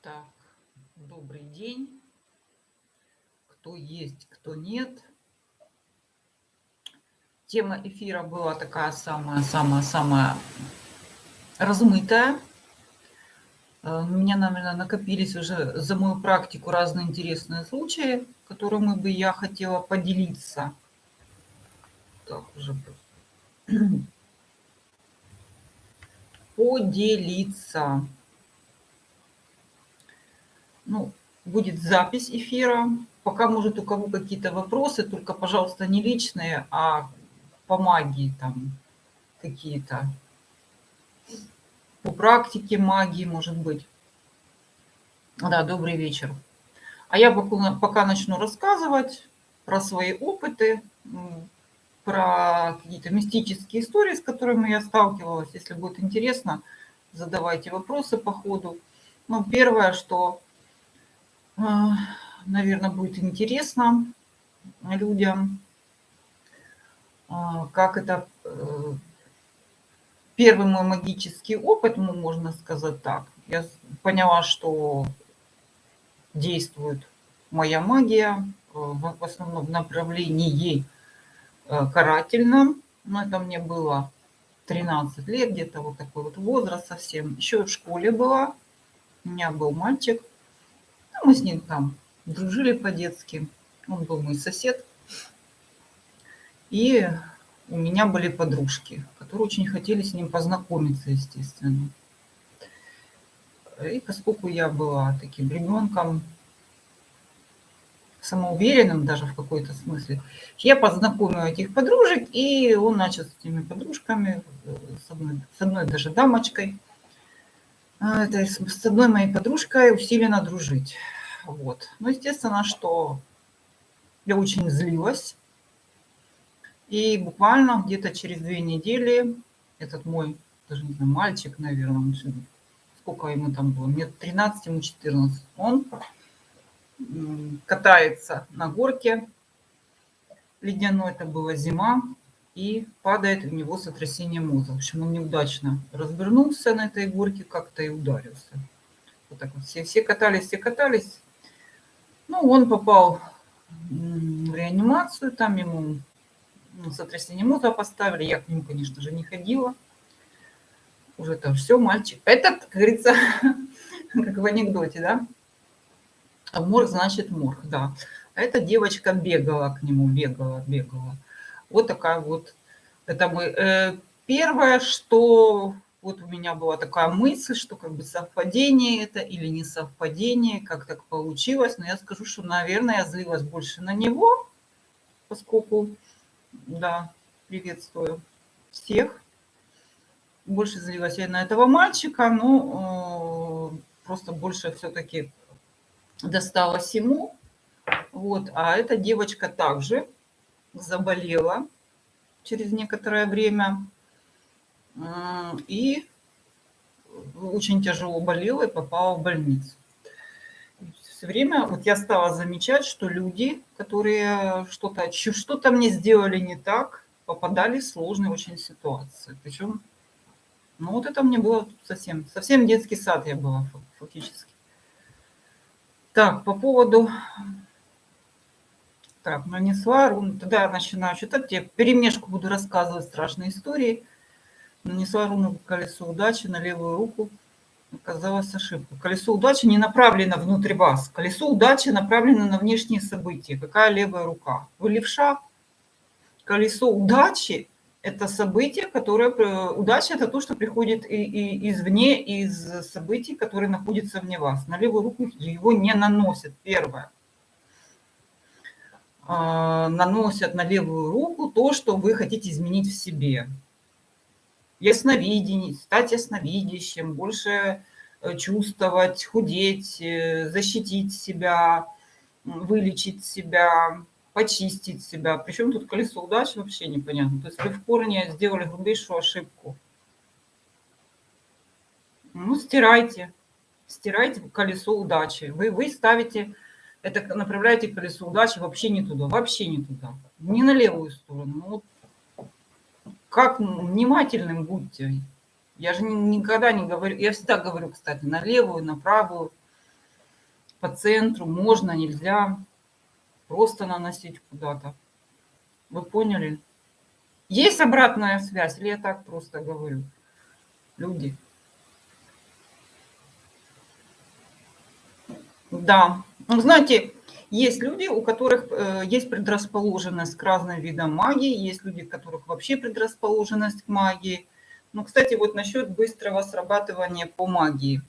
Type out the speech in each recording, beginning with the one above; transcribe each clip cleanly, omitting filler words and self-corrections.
Так, добрый день. Кто есть, кто нет. Тема эфира была такая самая-самая-самая размытая. У меня, наверное, накопились уже за мою практику разные интересные случаи, которыми бы я хотела поделиться. Так, уже поделиться. Ну, будет запись эфира. Пока, может, у кого какие-то вопросы, только, пожалуйста, не личные, а по магии там какие-то. По практике магии, может быть. Да, добрый вечер. А я пока начну рассказывать про свои опыты, про какие-то мистические истории, с которыми я сталкивалась. Если будет интересно, задавайте вопросы по ходу. Ну, первое, что, наверное, будет интересно людям, как это первый мой магический опыт, можно сказать так. Я поняла, что действует моя магия в основном в направлении карательном. Но это мне было 13 лет, где-то вот такой вот возраст совсем. Еще в школе была. У меня был мальчик. Мы с ним там дружили по-детски. Он был мой сосед. И у меня были подружки, которые очень хотели с ним познакомиться, естественно. И поскольку я была таким ребенком, самоуверенным даже в какой-то смысле. Я познакомила этих подружек, и он начал с этими подружками, с одной даже дамочкой, с одной моей подружкой усиленно дружить. Вот. Ну, естественно, что я очень злилась. И буквально где-то через 2 недели этот мой, даже не знаю, мальчик, наверное, сколько ему там было, мне 13, ему 14, он катается на горке ледяной, это была зима, и падает у него сотрясение мозга. В общем, он неудачно развернулся на этой горке как-то и ударился. Вот так вот все катались, все катались. Ну, он попал в реанимацию, там ему сотрясение мозга поставили. Я к нему, конечно же, не ходила. Уже там все, мальчик. Этот, как говорится, как в анекдоте, да? А морг значит морг, да. А эта девочка бегала к нему, бегала. Вот такая вот. Это первое, что вот у меня была такая мысль, что как бы совпадение это или не совпадение, как так получилось. Но я скажу, что, наверное, я злилась больше на него, поскольку, да, приветствую всех. Больше злилась я на этого мальчика, но просто больше все-таки досталось ему. Вот, а эта девочка также заболела через некоторое время и очень тяжело болела и попала в больницу. Все время вот я стала замечать, что люди, которые что-то мне сделали не так, попадали в сложные очень ситуации. Причем, ну вот это мне было совсем детский сад я была фактически. Так, по поводу... Так, нанесла руну. Тогда я начинаю читать. Я перемешку буду рассказывать страшные истории. Нанесла руну колесо удачи на левую руку. Оказалась ошибка. Колесо удачи не направлено внутрь вас. Колесо удачи направлено на внешние события. Какая левая рука? Вы левша. Колесо удачи – это событие, которое... Удача – это то, что приходит извне, из событий, которые находятся вне вас. На левую руку его не наносят. Первое. Наносят на левую руку то, что вы хотите изменить в себе. Ясновидение, стать ясновидящим, больше чувствовать, худеть, защитить себя, вылечить себя, почистить себя. Причем тут колесо удачи вообще непонятно. То есть вы в корне сделали грубейшую ошибку. Ну, стирайте колесо удачи. Вы ставите, это направляете колесо удачи вообще не туда, не на левую сторону. Ну, как внимательным будьте. Я же никогда не говорю, я всегда говорю, кстати, на левую, на правую. по центру, можно, нельзя, просто наносить куда-то. Вы поняли? Есть обратная связь или я так просто говорю? Люди. Да. Ну, знаете, есть люди, у которых есть предрасположенность к разным видам магии, есть люди, у которых вообще предрасположенность к магии. Ну, кстати, вот насчет быстрого срабатывания по магии.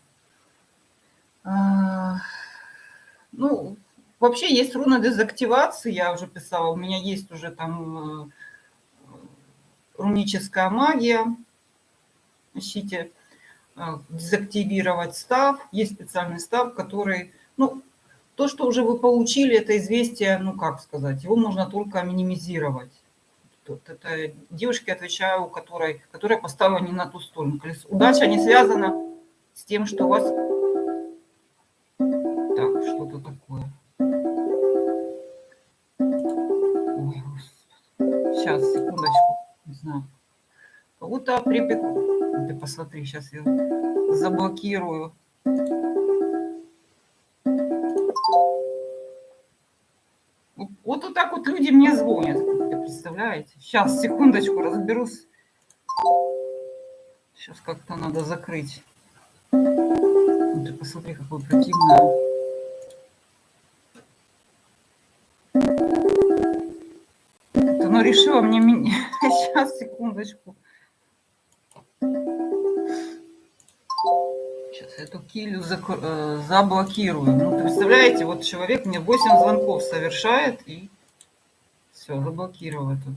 Ну, вообще есть руна дезактивации, я уже писала, у меня есть уже там руническая магия. Ищите дезактивировать став. Есть специальный став, который, ну, то, что уже вы получили, это известие, ну, как сказать, его можно только минимизировать. Тут это девушке отвечаю, которая поставила не на ту сторону. Удача не связана с тем, что у вас... Так, что-то такое. Ой, сейчас, секундочку. Не знаю. Кого-то припеку. Ты посмотри, сейчас я заблокирую. Вот так вот люди мне звонят. Вы представляете? Сейчас, секундочку, разберусь. Сейчас как-то надо закрыть. Ты посмотри, какое противное. Оно решило мне... Сейчас, секундочку. Сейчас я эту килю заблокирую. Ну, представляете, вот человек мне 8 звонков совершает и все, заблокировал это.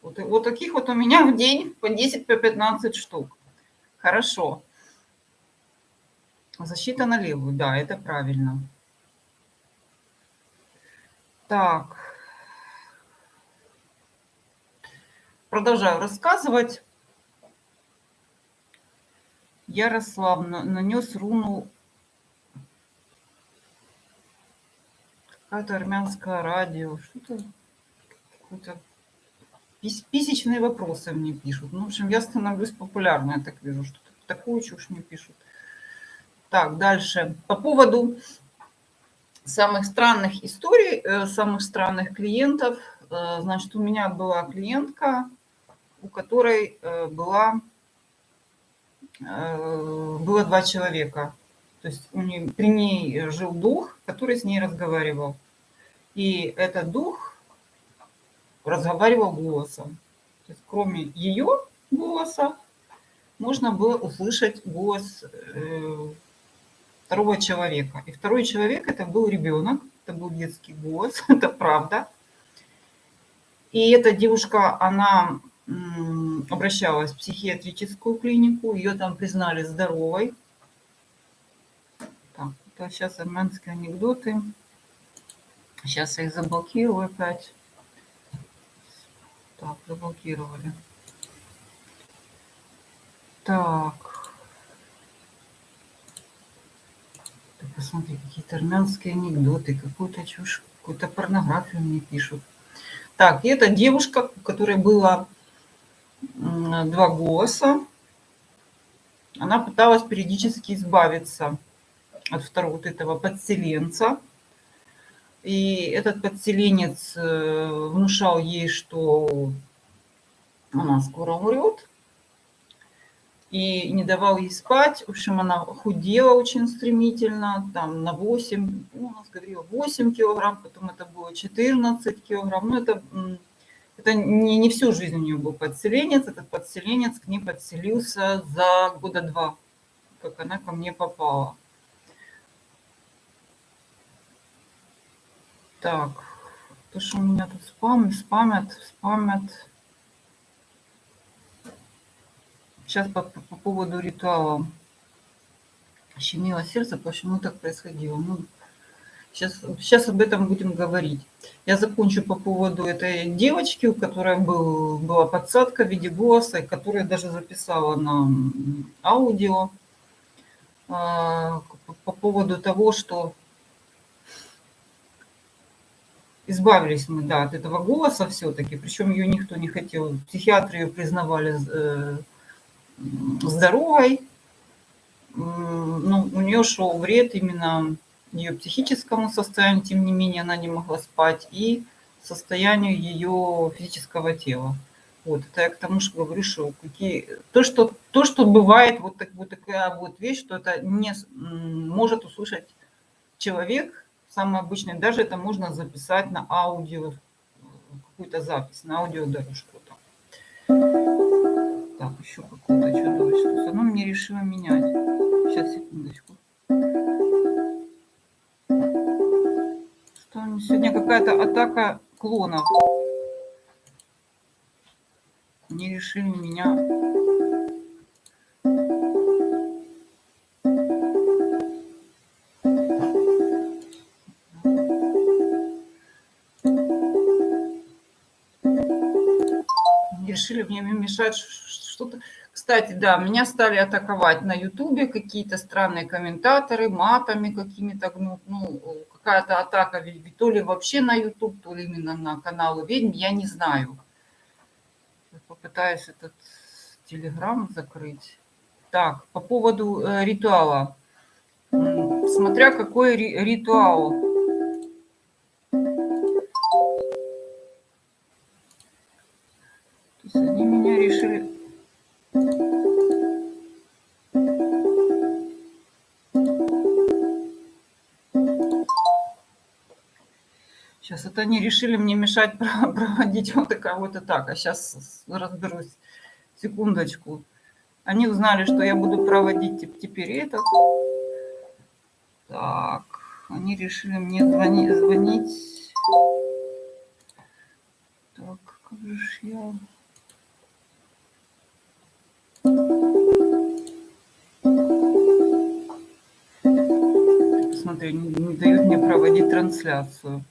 Вот таких вот у меня в день по 10, по 15 штук. Хорошо. Защита на левую, да, это правильно. Так. Продолжаю рассказывать. Ярослав нанес руну. Какое-то армянское радио. Что-то... Какой-то... Писечные вопросы мне пишут. Ну, в общем, я становлюсь популярной, я так вижу, что такую чушь мне пишут. Так, дальше. По поводу самых странных историй, самых странных клиентов. Значит, у меня была клиентка, у которой было 2 человека. То есть при ней жил дух, который с ней разговаривал. И этот дух разговаривал голосом. То есть кроме ее голоса можно было услышать голос второго человека. И второй человек это был ребенок, это был детский голос, это правда. И эта девушка, она обращалась в психиатрическую клинику, ее там признали здоровой. Так, это сейчас армянские анекдоты. Сейчас я их заблокирую опять. Так, заблокировали. Так. Посмотри, какие-то армянские анекдоты, какую-то чушь, какую-то порнографию мне пишут. Так, и эта девушка, у которой было 2 голоса, она пыталась периодически избавиться от второго вот этого подселенца. И этот подселенец внушал ей, что она скоро умрет, и не давал ей спать. В общем, она худела очень стремительно, там на 8, ну, у нас говорила 8 килограмм, потом это было 14 килограмм. Ну, это не всю жизнь у нее был подселенец. Этот подселенец к ней подселился за 2 года, как она ко мне попала. Так, то, что у меня тут спамят. Сейчас по поводу ритуала. Щемило сердце, почему так происходило. Ну, сейчас об этом будем говорить. Я закончу по поводу этой девочки, у которой была подсадка в виде голоса, и которая даже записала на аудио по поводу того, что избавились мы, да, от этого голоса все-таки. Причем ее никто не хотел. Психиатры ее признавали здоровой. Но у нее шел вред именно ее психическому состоянию, тем не менее она не могла спать, и состоянию ее физического тела. Вот, это я к тому, что говорю, что то, что бывает, вот такая вот вещь, что это не может услышать человек, самый обычный, даже это можно записать на аудио, какую-то запись, на аудиодорожку. Так, еще какое-то чудовище. Оно мне решило менять. Сейчас, секундочку. Что сегодня какая-то атака клонов. Они решили меня... Решили мне мешать что-то. Кстати, да, меня стали атаковать на Ютубе какие-то странные комментаторы, матами какими-то, какая-то атака, то ли вообще на Ютуб, то ли именно на каналы ведьм, я не знаю. Попытаюсь этот Телеграм закрыть. Так, по поводу ритуала. Смотря какой ритуал. То есть они меня решили... Сейчас это они решили мне мешать проводить вот такая вот атака. Сейчас разберусь. Секундочку. Они узнали, что я буду проводить теперь этот. Так, они решили мне звонить. Так, как же я... Смотри, не дают мне проводить трансляцию.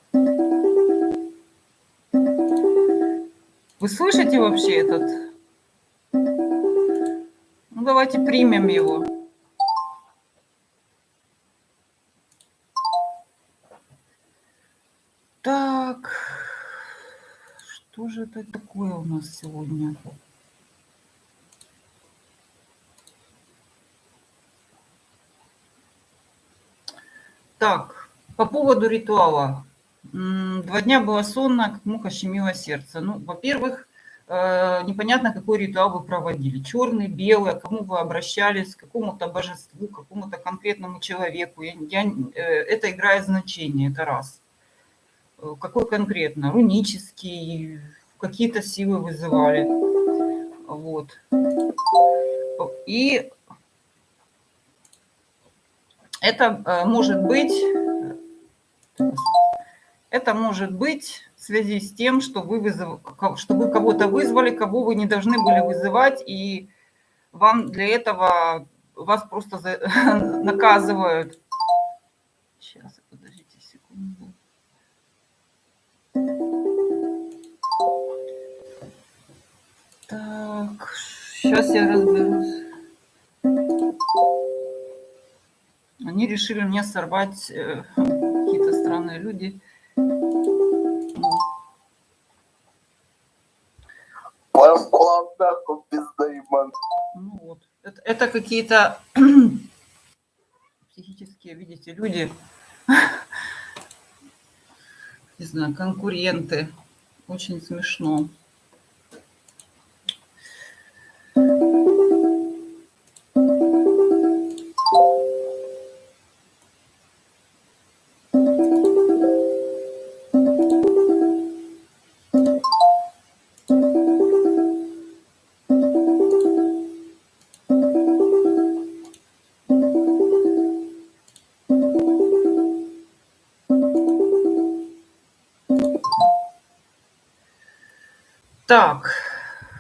Вы слышите вообще этот? Ну, давайте примем его. Так, что же это такое у нас сегодня? Так, по поводу ритуала. 2 дня было сонно, как муха щемило сердце. Ну, во-первых, непонятно, какой ритуал вы проводили. Черный, белый, к кому вы обращались, к какому-то божеству, к какому-то конкретному человеку. Это играет значение, это раз. Какой конкретно? Рунический, какие-то силы вызывали. Вот. И это может быть в связи с тем, что вы кого-то вызвали, кого вы не должны были вызывать, и вам для этого вас просто наказывают. Сейчас, подождите секунду. Так, сейчас я разберусь. Они решили мне сорвать, какие-то странные люди. Ну вот. Это какие-то психические, видите, люди, не знаю, конкуренты. Очень смешно. Так,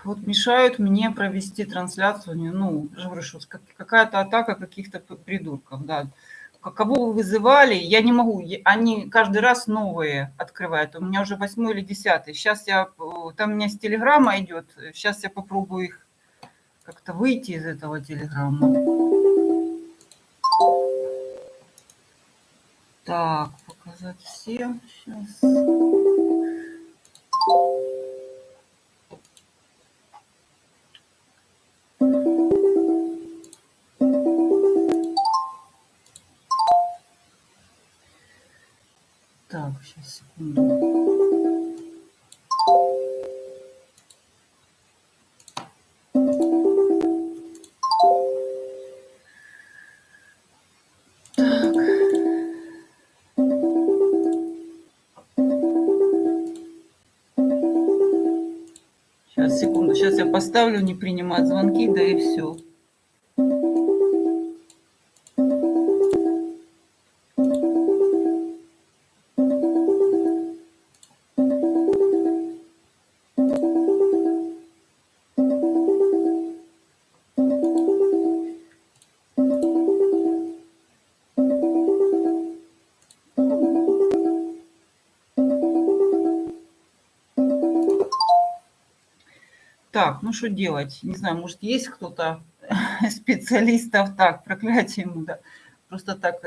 вот мешают мне провести трансляцию. Ну, я же говорю, что какая-то атака каких-то придурков, да. Кого вы вызывали, я не могу. Они каждый раз новые открывают. У меня уже 8 или 10. Сейчас там у меня с телеграмма идет. Сейчас я попробую их как-то выйти из этого телеграмма. Так, показать все. Сейчас. Сейчас, секунду, сейчас я поставлю не принимать звонки, да и все. Так, ну что делать? Не знаю, может, есть кто-то специалистов. Так, проклятие ему, да. Просто так,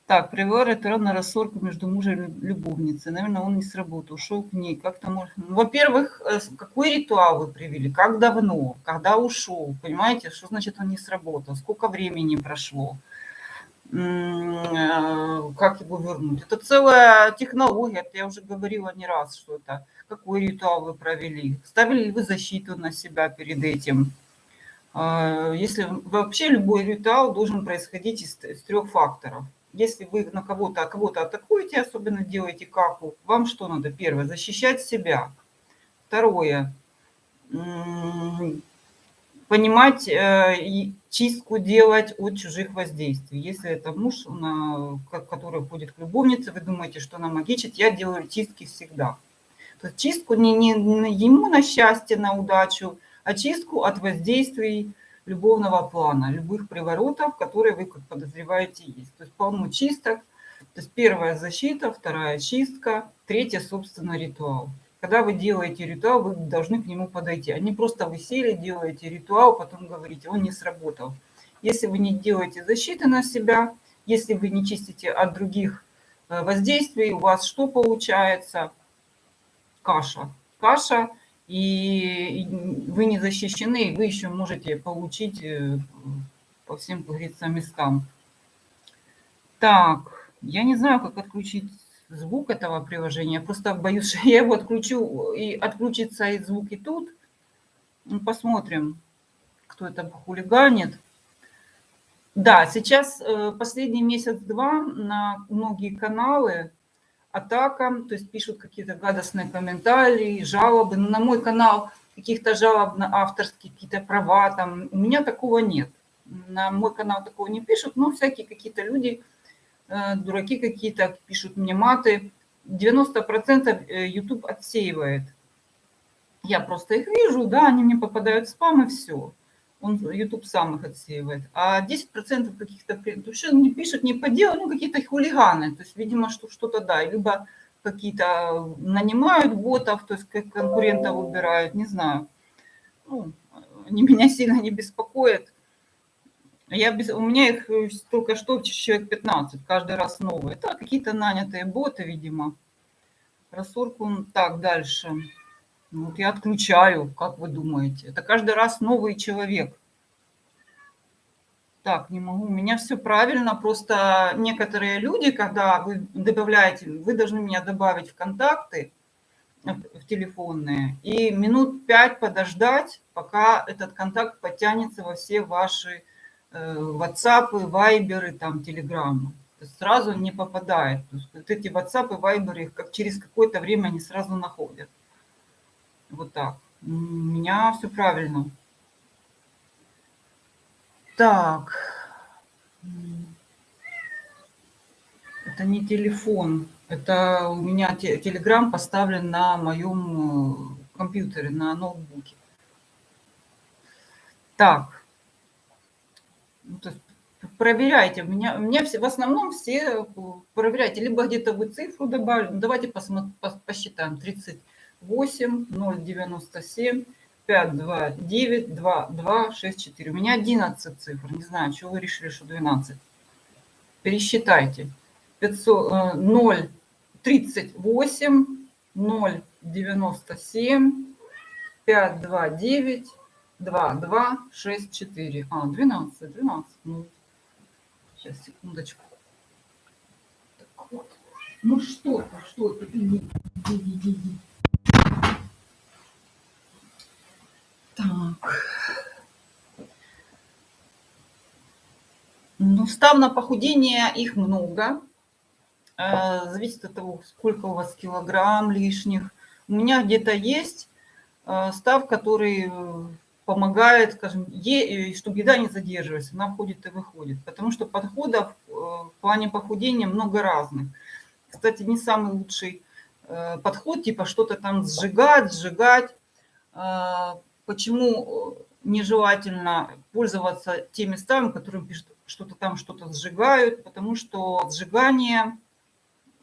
так, привел на рассорку между мужем и любовницей. Наверное, он не сработал, ушел к ней. Как-то может... Ну, во-первых, какой ритуал вы привели? Как давно? Когда ушел? Понимаете, что значит он не сработал? Сколько времени прошло? Как его вернуть? Это целая технология. Это я уже говорила не раз, что это. Какой ритуал вы провели? Ставили ли вы защиту на себя перед этим? Если вообще любой ритуал должен происходить из трех факторов. Если вы на кого-то атакуете, особенно делаете каку, вам что надо? Первое, защищать себя. Второе, понимать и чистку делать от чужих воздействий. Если это муж, который ходит к любовнице, вы думаете, что она магичит, я делаю чистки всегда. То есть чистку не ему на счастье, на удачу, а чистку от воздействий любовного плана, любых приворотов, которые вы, как подозреваете, есть. То есть полно чисток. То есть первая защита, вторая чистка, третья, собственно, ритуал. Когда вы делаете ритуал, вы должны к нему подойти. А не просто вы сели, делаете ритуал, потом говорите, он не сработал. Если вы не делаете защиты на себя, если вы не чистите от других воздействий, у вас что получается? Каша. Каша, и вы не защищены, и вы еще можете получить по всем, как говорится, местам. Так, я не знаю, как отключить звук этого приложения. Я просто боюсь, что я его отключу, и отключится и звук, и тут. Ну, посмотрим, кто это хулиганит. Да, сейчас последний месяц-два на многие каналы атака, то есть пишут какие-то гадостные комментарии, жалобы. Но на мой канал каких-то жалоб на авторские какие-то права, там, у меня такого нет. На мой канал такого не пишут, но всякие какие-то люди, дураки какие-то, пишут мне маты. 90% YouTube отсеивает. Я просто их вижу, да, они мне попадают в спам, и все. YouTube сам их отсеивает. А 10% каких-то вообще не пишут не по делу, ну, какие-то хулиганы. То есть, видимо, что-то, да, либо какие-то нанимают ботов, то есть как конкурентов выбирают, не знаю. Ну, они меня сильно не беспокоят. У меня их только что человек 15, каждый раз новые. Это какие-то нанятые боты, видимо. Рассорку. Так, дальше. Вот я отключаю, как вы думаете? Это каждый раз новый человек. Так, не могу. У меня все правильно. Просто некоторые люди, когда вы добавляете, вы должны меня добавить в контакты, в телефонные, и минут 5 подождать, пока этот контакт подтянется во все ваши WhatsApp, Viber, там, Telegram. То есть сразу не попадает. То есть вот эти WhatsApp и Viber, их как через какое-то время они сразу находят. Вот так. У меня все правильно. Так. Это не телефон. Это у меня Telegram поставлен на моем компьютере, на ноутбуке. Так. Ну, то есть проверяйте. У меня все, в основном все проверяйте. Либо где-то вы цифру добавили. Ну, давайте посчитаем. 38, 097, 529, 2264. У меня 11 цифр. Не знаю, чего вы решили, что 12. Пересчитайте. 500, 0, 38, 0, 97, 5, 2, 9, 2, 2, 6, 4. 12, 12. Ну, сейчас, секундочку. Так вот. Ну что-то, иди. Так. Ну, став на похудение их много. Зависит от того, сколько у вас килограмм лишних. У меня где-то есть став, который помогает, скажем, чтобы еда не задерживалась, она входит и выходит. Потому что подходов в плане похудения много разных. Кстати, не самый лучший подход, типа что-то там сжигать. Почему нежелательно пользоваться теми ставами, которые пишут, что-то там что-то сжигают? Потому что сжигание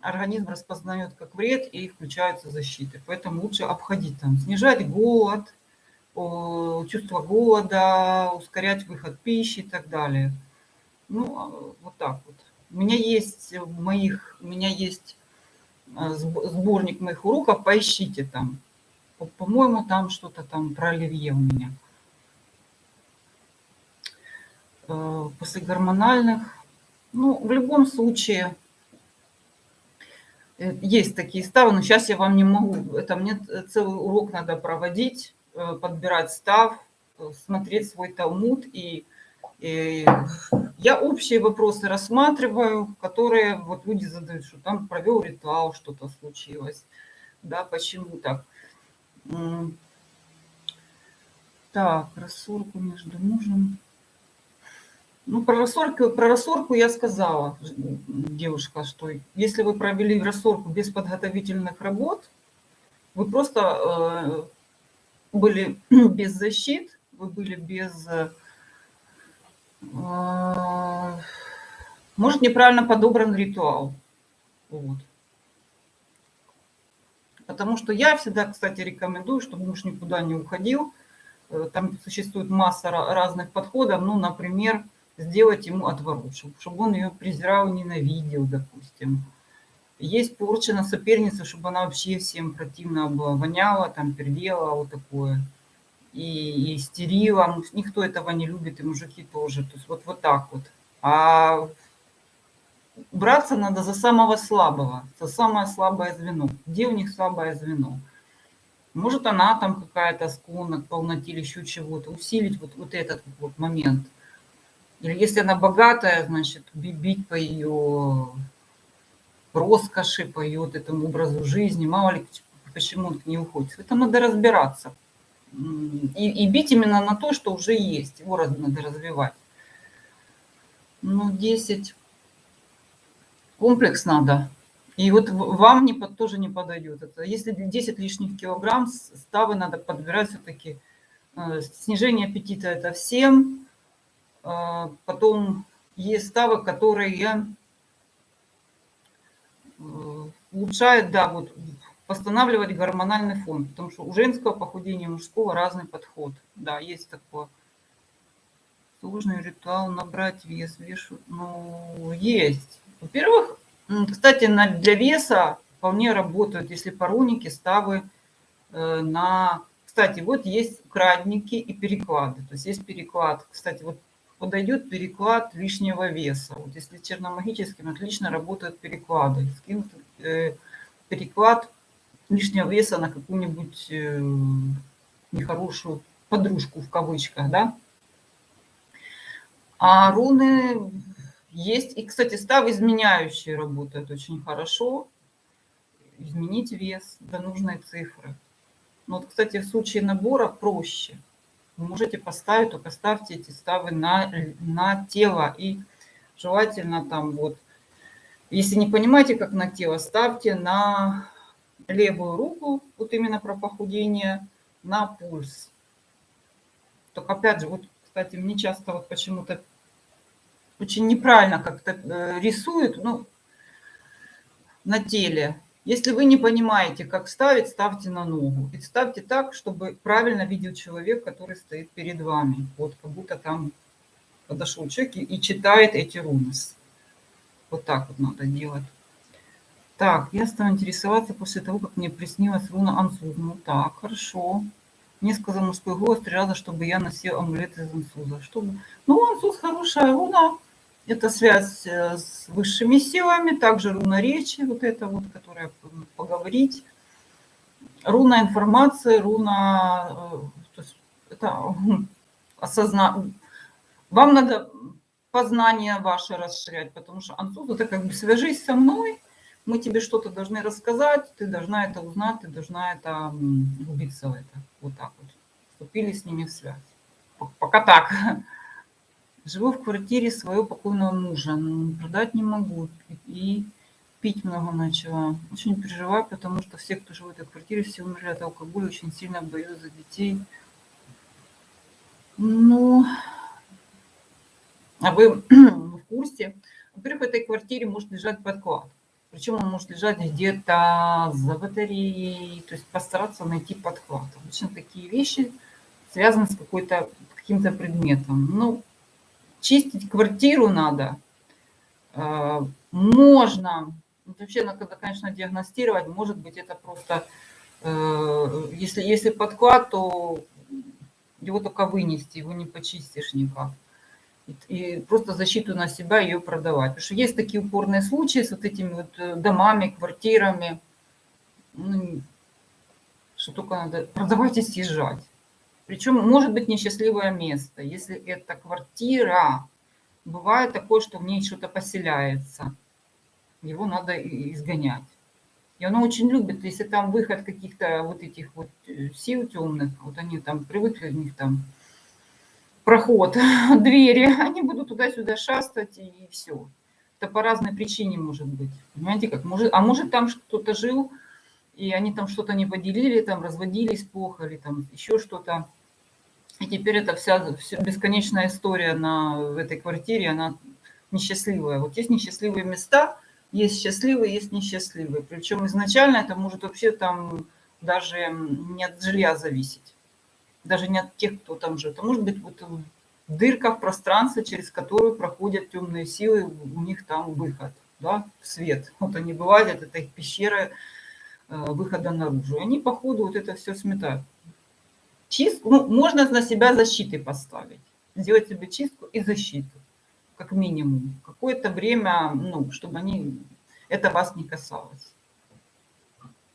организм распознает как вред и включаются защиты. Поэтому лучше обходить там, снижать голод, чувство голода, ускорять выход пищи и так далее. Ну, вот так вот. У меня есть сборник моих уроков, поищите там. По-моему, там что-то там про оливье у меня. После гормональных. Ну, в любом случае, есть такие ставы, но сейчас я вам не могу. Это мне целый урок надо проводить, подбирать став, смотреть свой Талмуд. И я общие вопросы рассматриваю, которые вот люди задают, что там провел ритуал, что-то случилось. Да, почему так? Так, рассорку между мужем. Ну, про рассорку я сказала, девушка, что если вы провели рассорку без подготовительных работ, вы просто были без защит, вы были без... Может, неправильно подобран ритуал. Вот. Потому что я всегда, кстати, рекомендую, чтобы муж никуда не уходил. Там существует масса разных подходов. Ну, например, сделать ему отворот, чтобы он ее презирал, ненавидел, допустим. Есть порча на соперницу, чтобы она вообще всем противно была, воняла, там, пердела, вот такое. И истерила. Никто этого не любит, и мужики тоже. То есть вот так вот. А браться надо за самого слабого, за самое слабое звено. Где у них слабое звено? Может, она там какая-то склонна к полноте или еще чего-то. Усилить вот этот вот момент. Или если она богатая, значит, бить по ее роскоши, по ее вот этому образу жизни. Мало ли, почему он к ней уходит. В этом надо разбираться. И бить именно на то, что уже есть. Его надо развивать. Ну, 10. Комплекс надо. И вот вам тоже не подойдет. Это если 10 лишних килограмм, ставы надо подбирать все-таки. Снижение аппетита это всем. Потом есть ставы, которые улучшают, да, вот восстанавливать гормональный фон. Потому что у женского похудения, у мужского разный подход. Да, есть такое. Сложный ритуал набрать вес. Ну, есть. Во-первых, кстати, для веса вполне работают, если паруники, ставы на... Кстати, вот есть крадники и переклады. То есть есть переклад. Кстати, вот подойдет переклад лишнего веса. Вот если черномагическим, отлично работают переклады. Скинут переклад лишнего веса на какую-нибудь нехорошую подружку в кавычках, да. А руны есть. И, кстати, ставы изменяющие работают очень хорошо. Изменить вес до нужной цифры. Но вот, кстати, в случае набора проще. Вы можете поставить, только ставьте эти ставы на тело. И желательно там вот, если не понимаете, как на тело, ставьте на левую руку, вот именно про похудение, на пульс. Только опять же, вот, кстати, мне часто вот почему-то очень неправильно как-то рисуют, ну, на теле. Если вы не понимаете, как ставить, ставьте на ногу. И ставьте так, чтобы правильно видел человек, который стоит перед вами. Вот как будто там подошел человек и читает эти руны. Вот так вот надо делать. Так, я стала интересоваться после того, как мне приснилась руна Ансуз. Ну так, хорошо. Мне сказал мужской голос 3 раза, чтобы я носил амулет из Ансуза. Чтобы... Ну, Ансуз хорошая руна. Это связь с высшими силами. Также руна речи, вот это вот, которая поговорить. Руна информации, руна... То есть это осознание. Вам надо познание ваше расширять, потому что Ансуз это как бы свяжись со мной, мы тебе что-то должны рассказать, ты должна это узнать, ты должна это убиться в это. Вот так вот. Вступили с ними в связь. Пока так. Живу в квартире своего покойного мужа. Продать не могу. И пить много начала. Очень переживаю, потому что все, кто живет в этой квартире, все умерли от алкоголя. Очень сильно боюсь за детей. Ну, а вы в курсе? Во-первых, в этой квартире может лежать подклад. Причем он может лежать где-то за батареей. То есть постараться найти подклад. Обычно такие вещи связаны с каким-то предметом. Ну, чистить квартиру надо. Можно. Вообще надо, конечно, диагностировать. Может быть, это просто... Если подклад, то его только вынести, его не почистишь никак. И просто защиту на себя ее продавать. Потому что есть такие упорные случаи с вот этими вот домами, квартирами, что только надо продавать и съезжать. Причем может быть несчастливое место. Если это квартира, бывает такое, что в ней что-то поселяется. Его надо изгонять. И оно очень любит, если там выход каких-то вот этих вот сил темных, вот они там привыкли, у них там проход, двери, они будут туда-сюда шастать и все. Это по разной причине может быть. Понимаете, как может, а может там кто-то жил, и они там что-то не поделили, там разводились плохо, или там еще что-то. И теперь это вся бесконечная история в этой квартире, она несчастливая. Вот есть несчастливые места, есть счастливые, есть несчастливые. Причем изначально это может вообще там даже не от жилья зависеть. Даже не от тех, кто там живет. А может быть вот дырка в пространстве, через которую проходят темные силы, у них там выход, да, в свет. Вот они вылазят, это их пещера выхода наружу. И они по ходу вот это все сметают. Чистку, можно на себя защиты поставить. Сделать себе чистку и защиту, как минимум. Какое-то время, чтобы это вас не касалось.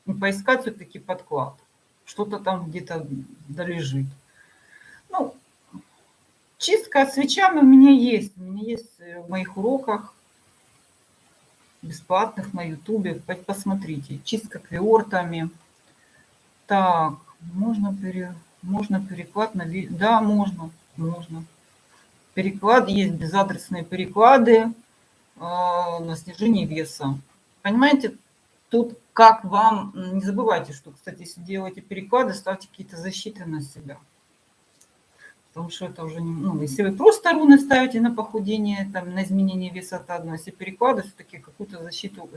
И поискать все-таки подклад. Что-то там где-то долежит. Чистка свечами у меня есть. У меня есть в моих уроках бесплатных на ютубе. Посмотрите. Чистка квиортами. Так, можно переклад на... Да, можно. Переклад, есть безадресные переклады на снижение веса. Понимаете, тут как вам... Не забывайте, что, кстати, если делаете переклады, ставьте какие-то защиты на себя. Потому что это уже не... если вы просто руны ставите на похудение, там, на изменение веса, это одно. Если переклады, все-таки какую-то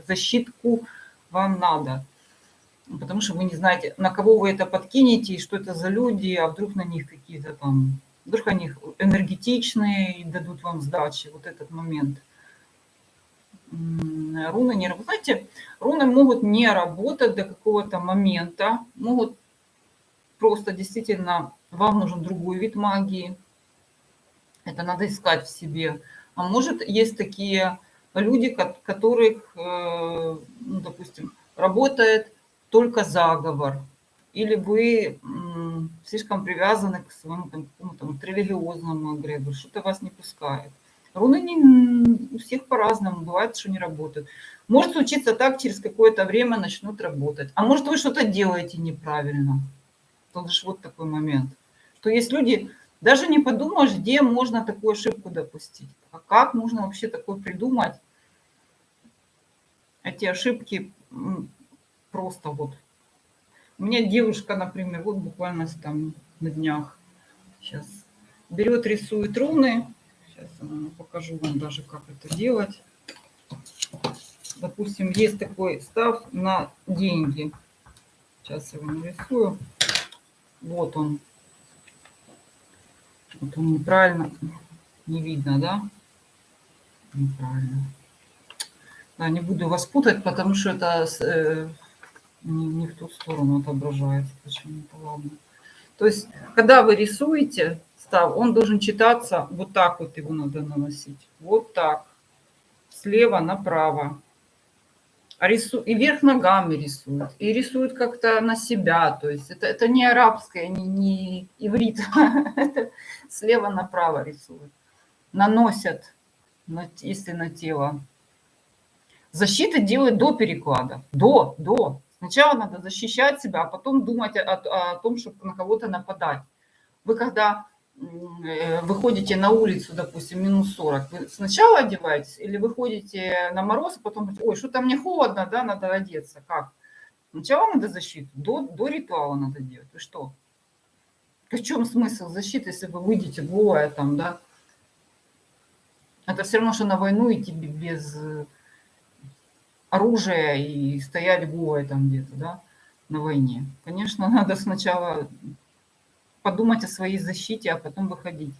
защитку вам надо. Потому что вы не знаете, на кого вы это подкинете, и что это за люди, а вдруг на них какие-то там... Вдруг они энергетичные и дадут вам сдачи. Вот этот момент. Руны не работают. Знаете, руны могут не работать до какого-то момента. Могут просто действительно... Вам нужен другой вид магии. Это надо искать в себе. А может, есть такие люди, которых, допустим, работает только заговор. Или вы слишком привязаны к своему какому-то религиозному эгрегору, что-то вас не пускает. Руны у всех по-разному, бывает, что не работают. Может случиться так, через какое-то время начнут работать. А может, вы что-то делаете неправильно. Тут же вот такой момент. Что есть люди, даже не подумаешь, где можно такую ошибку допустить. А как можно вообще такое придумать? Эти ошибки просто вот. У меня девушка, например, вот буквально там на днях сейчас берет, рисует руны. Сейчас я покажу вам даже, как это делать. Допустим, есть такой став на деньги. Сейчас я его нарисую. Вот он. Вот он неправильно, не видно, да? Неправильно. Да, не буду вас путать, потому что это не в ту сторону отображается. Почему-то, ладно. То есть, когда вы рисуете став, он должен читаться вот так вот, его надо наносить. Вот так. Слева направо. И вверх ногами рисуют. И рисуют как-то на себя. То есть это не арабское, не иврит. Это слева направо рисуют. Наносят, если на тело. Защиты делают до переклада. До. Сначала надо защищать себя, а потом думать о том, чтобы на кого-то нападать. Вы когда выходите на улицу, допустим, минус 40, вы сначала одеваетесь или выходите на мороз, а потом говорите, ой, что-то мне холодно, да, надо одеться. Как? Сначала надо защиту, до ритуала надо делать. Вы что? В чем смысл защиты, если вы выйдете голая там, да? Это все равно, что на войну идти без оружия и стоять голой там где-то, да, на войне. Конечно, надо сначала подумать о своей защите, а потом выходить.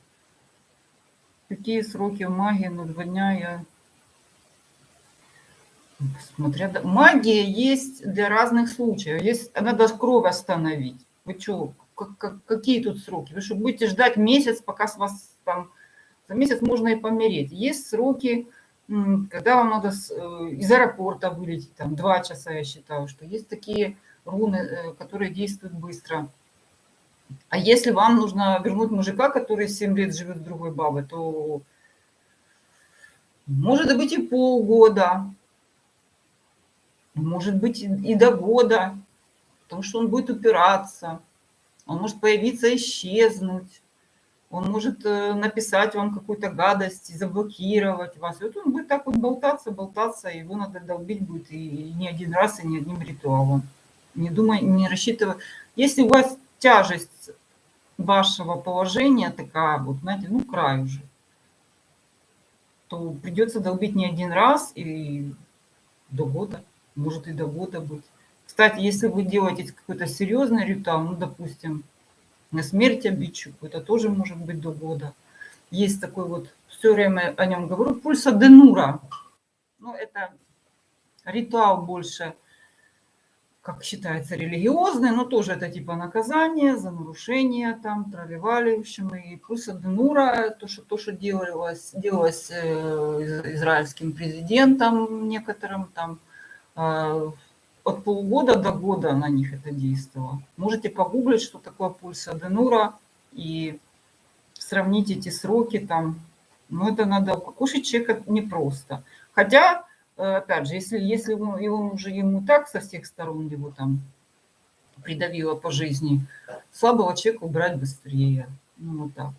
Какие сроки в магии? Ну, 2 дня я... Смотря... Магия есть для разных случаев. Есть... Надо кровь остановить. Вы что, какие тут сроки? Вы что, будете ждать месяц, пока с вас там... За месяц можно и помереть. Есть сроки, когда вам надо из аэропорта вылететь, там 2 часа, я считаю, что есть такие руны, которые действуют быстро. А если вам нужно вернуть мужика, который 7 лет живет с другой бабой, то может быть и полгода, может быть и до года, потому что он будет упираться, он может появиться, исчезнуть, он может написать вам какую-то гадость, заблокировать вас. И вот он будет так вот болтаться, и его надо долбить будет и не один раз, и не одним ритуалом. Не думай, не рассчитывай. Если у вас тяжесть вашего положения такая, вот, знаете, ну, край уже, то придется долбить не один раз и до года, может и до года быть. Кстати, если вы делаете какой-то серьезный ритуал, ну, допустим, на смерть обидчику, это тоже может быть до года. Есть такой вот, все время о нем говорю, пульса Денура. Ну, это ритуал больше, как считается, религиозный, но тоже это типа наказание за нарушение, там, травивали, в общем, и пульса Денура, то, что делалось израильским президентом некоторым, там, от полугода до года на них это действовало. Можете погуглить, что такое пульса Денура, и сравнить эти сроки там. Но это надо укокошить человека непросто. Хотя, опять же, если он уже ему так со всех сторон его там придавило по жизни, слабого человека убрать быстрее. Ну, вот так вот.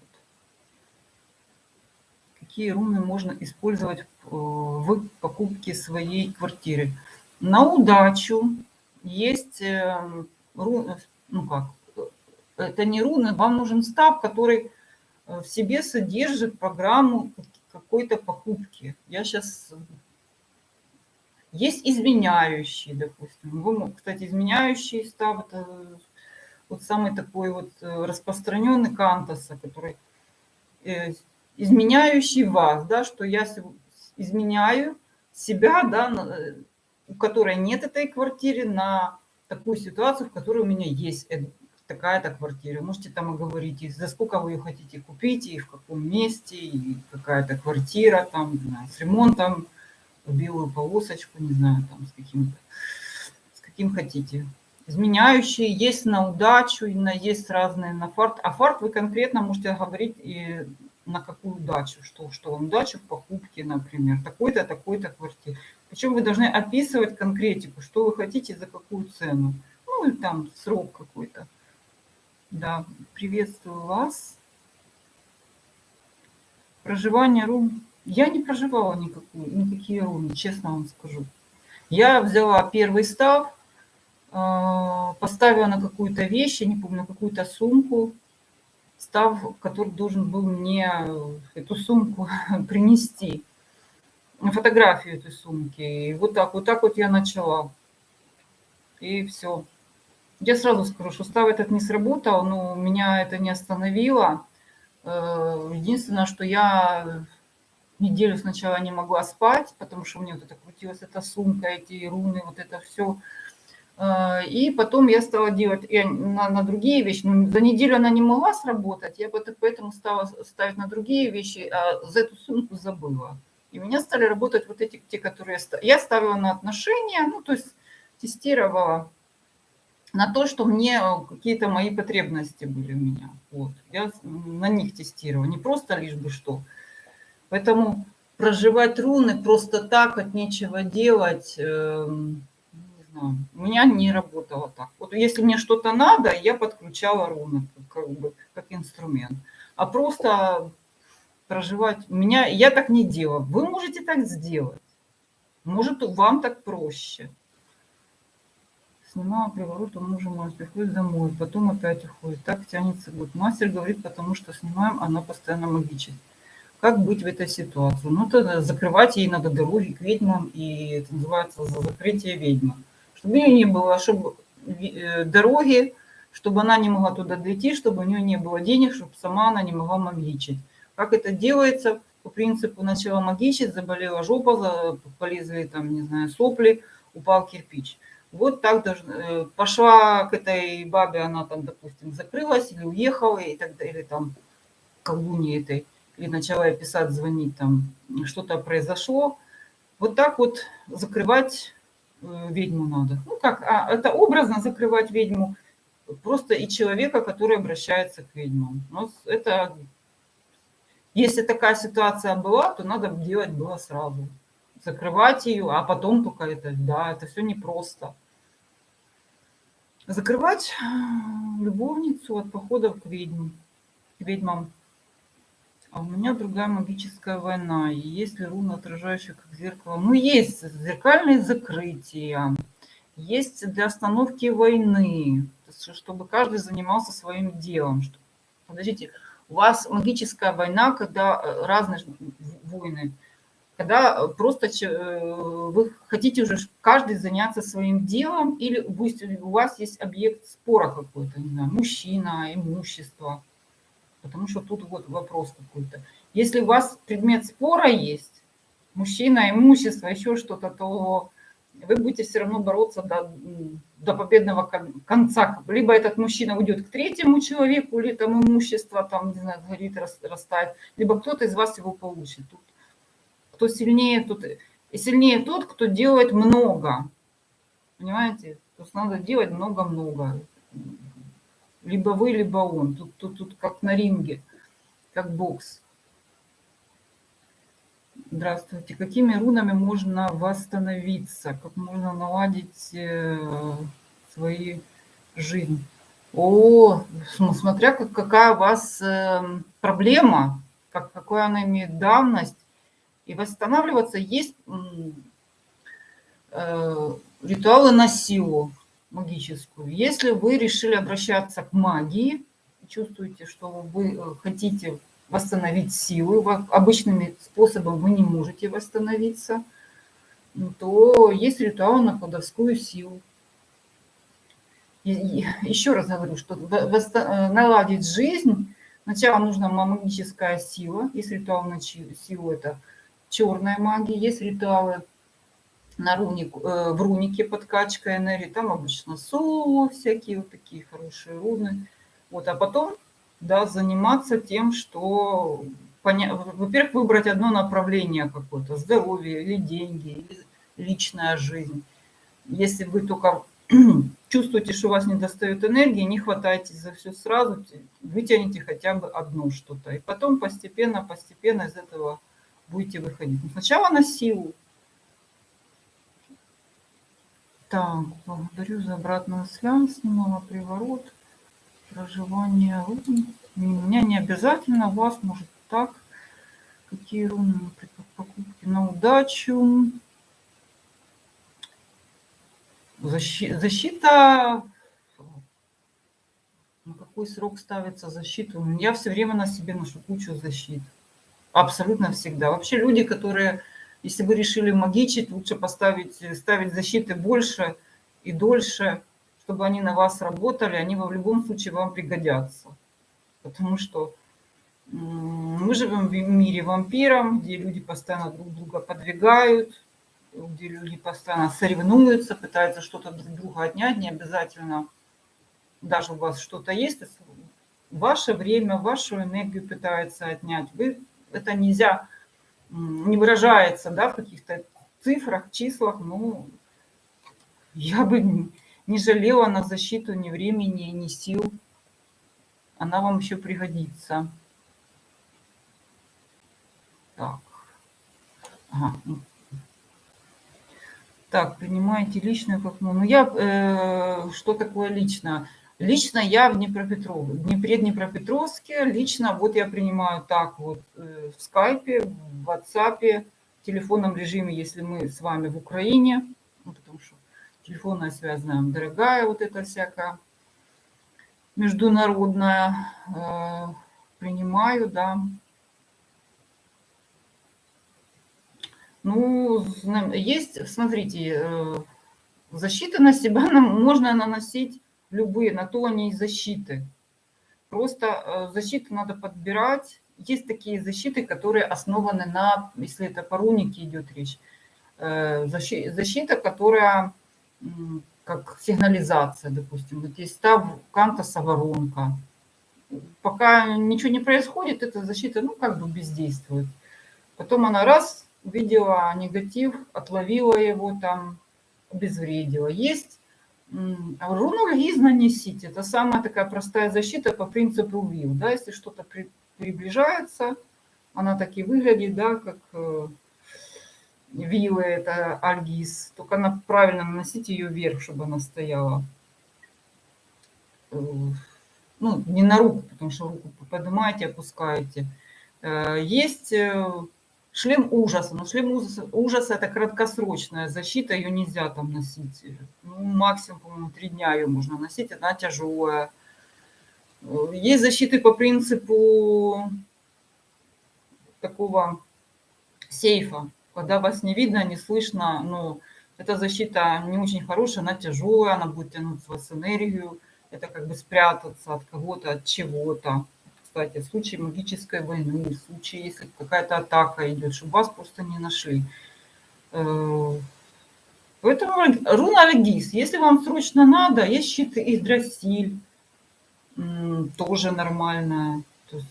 Какие руны можно использовать в покупке своей квартиры? На удачу есть руны, ну как, это не руны, вам нужен став, который в себе содержит программу какой-то покупки. Я сейчас... Есть изменяющие, допустим. Кстати, изменяющий став, это вот самый такой вот распространенный Кантаса, который изменяющий вас, да, что я изменяю себя, да, у которой нет этой квартиры, на такую ситуацию, в которой у меня есть такая-то квартира. Можете там и говорить, за сколько вы ее хотите купить, и в каком месте, и какая-то квартира, там, не знаю, с ремонтом, в белую полосочку, не знаю, там, с каким хотите. Изменяющие есть на удачу, есть разные на фарт. А фарт вы конкретно можете говорить и на какую удачу, что вам удача в покупке, например, такой-то, такой-то квартиры. Причем вы должны описывать конкретику, что вы хотите, за какую цену. Ну, и там срок какой-то. Да, приветствую вас. Проживание рум. Я не проживала никакие руны, честно вам скажу. Я взяла первый став, поставила на какую-то вещь, я не помню, какую-то сумку, став, который должен был мне эту сумку принести, фотографию этой сумки. И вот так вот я начала. И все. Я сразу скажу, что став этот не сработал, но меня это не остановило. Единственное, что я неделю сначала не могла спать, потому что у меня вот это крутилась эта сумка, эти руны, вот это все. И потом я стала делать на другие вещи. Но за неделю она не могла сработать, я поэтому стала ставить на другие вещи, а за эту сумку забыла. И у меня стали работать вот эти, те, которые я ставила на отношения, ну, то есть тестировала на то, что мне какие-то мои потребности были у меня. Вот. Я на них тестировала, не просто лишь бы что. Поэтому проживать руны просто так, от нечего делать, не знаю, у меня не работало так. Вот если мне что-то надо, я подключала руны как бы как инструмент. А просто проживать я так не делала. Вы можете так сделать. Может, вам так проще. Снимала приворот, у мужа мой приходит домой, потом опять уходит. Так тянется год. Мастер говорит, потому что снимаем, она постоянно магичит. Как быть в этой ситуации? Ну, тогда закрывать ей надо дороги к ведьмам, и это называется закрытие ведьмы. Чтобы у нее не было, чтобы дороги, чтобы она не могла туда дойти, чтобы у нее не было денег, чтобы сама она не могла магичить. Как это делается? По принципу начала магичить, заболела жопа, полезли там, не знаю, сопли, упал кирпич. Вот так даже пошла к этой бабе, она там, допустим, закрылась или уехала, и так далее, или там колдунье этой, или начала ей писать, звонить, там что-то произошло. Вот так вот закрывать ведьму надо. Ну как, это образно закрывать ведьму, просто и человека, который обращается к ведьмам. Но это, если такая ситуация была, то надо делать было сразу. Закрывать ее, а потом только это, да, это все непросто. Закрывать любовницу от походов к ведьмам. А у меня другая магическая война. И есть ли руна, отражающая как зеркало? Ну, есть зеркальные закрытия. Есть для остановки войны, чтобы каждый занимался своим делом. Подождите, у вас магическая война, когда разные войны, когда просто вы хотите уже каждый заняться своим делом, или у вас есть объект спора какой-то, не знаю, мужчина, имущество. Потому что тут вот вопрос какой-то. Если у вас предмет спора есть, мужчина, имущество, еще что-то, то вы будете все равно бороться до победного конца. Либо этот мужчина уйдет к третьему человеку, или там имущество, там, не знаю, горит, растает, либо кто-то из вас его получит. Тут кто сильнее, сильнее тот, кто делает много. Понимаете? То есть надо делать много-много. Либо вы, либо он. Тут как на ринге, как бокс. Здравствуйте. Какими рунами можно восстановиться? Как можно наладить свою жизнь? Смотря какая у вас проблема, какая она имеет давность. И восстанавливаться есть ритуалы на силу магическую. Если вы решили обращаться к магии, чувствуете, что вы хотите восстановить силу, обычными способами вы не можете восстановиться, то есть ритуал на колдовскую силу. Еще раз говорю, что наладить жизнь, сначала нужна магическая сила. Есть ритуал на силу, это черная магия, есть ритуалы в рунике подкачка энергии, там обычно соло, всякие вот такие хорошие руны. Вот, а потом, да, заниматься тем, что, во-первых, выбрать одно направление какое-то, здоровье или деньги, или личная жизнь. Если вы только чувствуете, что у вас не достает энергии, не хватайтесь за все сразу, вытяните хотя бы одно что-то. И потом постепенно из этого будете выходить. Но сначала на силу. Так, благодарю за обратную связь, снимала приворот, проживание рун. У меня не обязательно, у вас может так. Какие руны при покупке на удачу? Защита. На какой срок ставится защита? Я все время на себе ношу кучу защит. Абсолютно всегда. Вообще люди, которые, если вы решили магичить, лучше ставить защиты больше и дольше, чтобы они на вас работали, они в любом случае вам пригодятся. Потому что мы живем в мире вампиров, где люди постоянно друг друга подвигают, где люди постоянно соревнуются, пытаются что-то друг друга отнять, не обязательно даже у вас что-то есть, ваше время, вашу энергию пытаются отнять. Это нельзя, не выражается, да, в каких-то цифрах, числах, но я бы не жалела на защиту ни времени, ни сил. Она вам еще пригодится. Так. Ага. Так, принимаете личную как ну я, что такое лично? Лично я в Днепропетровске, лично вот я принимаю так вот, в скайпе, в ватсапе, в телефонном режиме, если мы с вами в Украине, ну, потому что телефонная связь, знаем, дорогая вот эта всякая международная, принимаю, да. Ну, есть, смотрите, защиты на себя можно наносить любые, на то они и защиты. Просто защиту надо подбирать. Есть такие защиты, которые основаны на, если это по рунике идет речь, защита, которая как сигнализация, допустим. Вот есть став Кантаса воронка. Пока ничего не происходит, эта защита, ну, как бы бездействует. Потом она раз увидела негатив, отловила его там, обезвредила. Есть руну Льгиз нанесите. Это самая такая простая защита по принципу вил. Да, если что-то приближается, она так и выглядит, да, как вилы, это альгиз. Только она правильно наносить ее вверх, чтобы она стояла. Ну, не на руку, потому что руку поднимаете, опускаете. Есть шлем ужаса. Но шлем ужаса это краткосрочная защита, ее нельзя там носить. Ну, максимум, по-моему, 3 дня ее можно носить, она тяжелая. Есть защиты по принципу такого сейфа, когда вас не видно, не слышно, но эта защита не очень хорошая, она тяжелая, она будет тянуть с вас энергию, это как бы спрятаться от кого-то, от чего-то. Кстати, в случае магической войны, в случае, если какая-то атака идет, чтобы вас просто не нашли. Поэтому руна Альгиз, если вам срочно надо, есть щиты Игдрасиль, тоже нормальная. То есть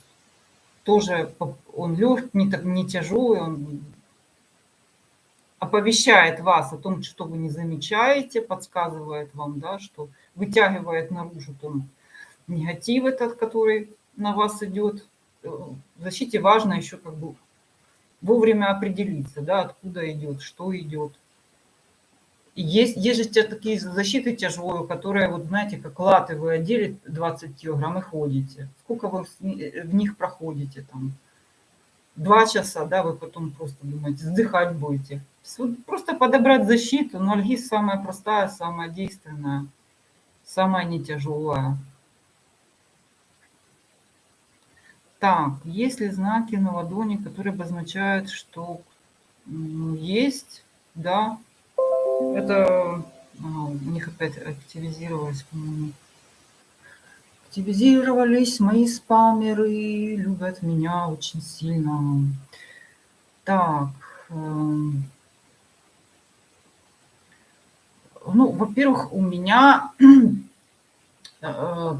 тоже он легкий, не тяжелый, он оповещает вас о том, что вы не замечаете, подсказывает вам, да, что вытягивает наружу там негатив этот, который на вас идет. В защите важно еще как бы вовремя определиться, да, откуда идет, что идет. Есть же такие защиты тяжелые, которые, вот знаете, как латы вы одели 20 килограмм и ходите. Сколько вы в них проходите там? 2 часа, да, вы потом просто думаете, вздыхать будете. Вот просто подобрать защиту, но альгиз самая простая, самая действенная, самая не тяжелая. Так, есть ли знаки на ладони, которые обозначают, что есть, да, это у них опять активизировалось, по-моему. Активизировались мои спамеры, любят меня очень сильно. Так, ну, во-первых, у меня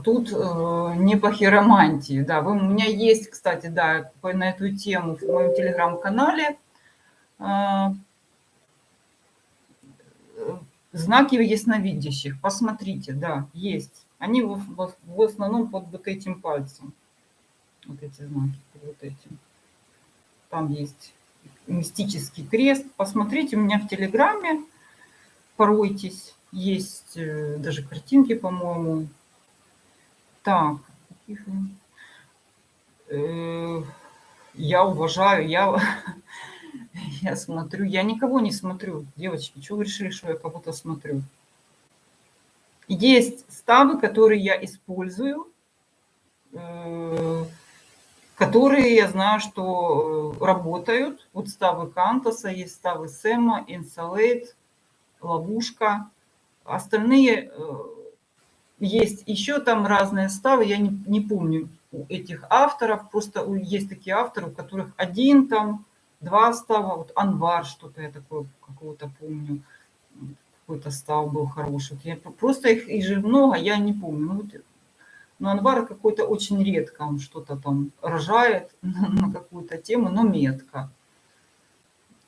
тут не по хиромантии, да. У меня есть, кстати, да, на эту тему в моем телеграм-канале знаки ясновидящих. Посмотрите, да, есть. Они в основном под вот этим пальцем. Вот эти знаки под вот этим. Там есть мистический крест. Посмотрите у меня в телеграме, поройтесь. Есть даже картинки, по-моему. Так, я уважаю, я смотрю. Я никого не смотрю. Девочки, чего вы решили, что я кого-то смотрю? Есть ставы, которые я использую, которые я знаю, что работают. Вот ставы Кантаса, есть ставы Сэма, Инсолейт, Ловушка. Остальные есть еще там разные ставы, я не помню у этих авторов. Просто есть такие авторы, у которых один там, 2 става. Вот Анвар, что-то я такое какого-то помню. Какой-то став был хороший. Я просто их же много, я не помню. Но Анвар какой-то очень редко, он что-то там рожает на какую-то тему, но метко.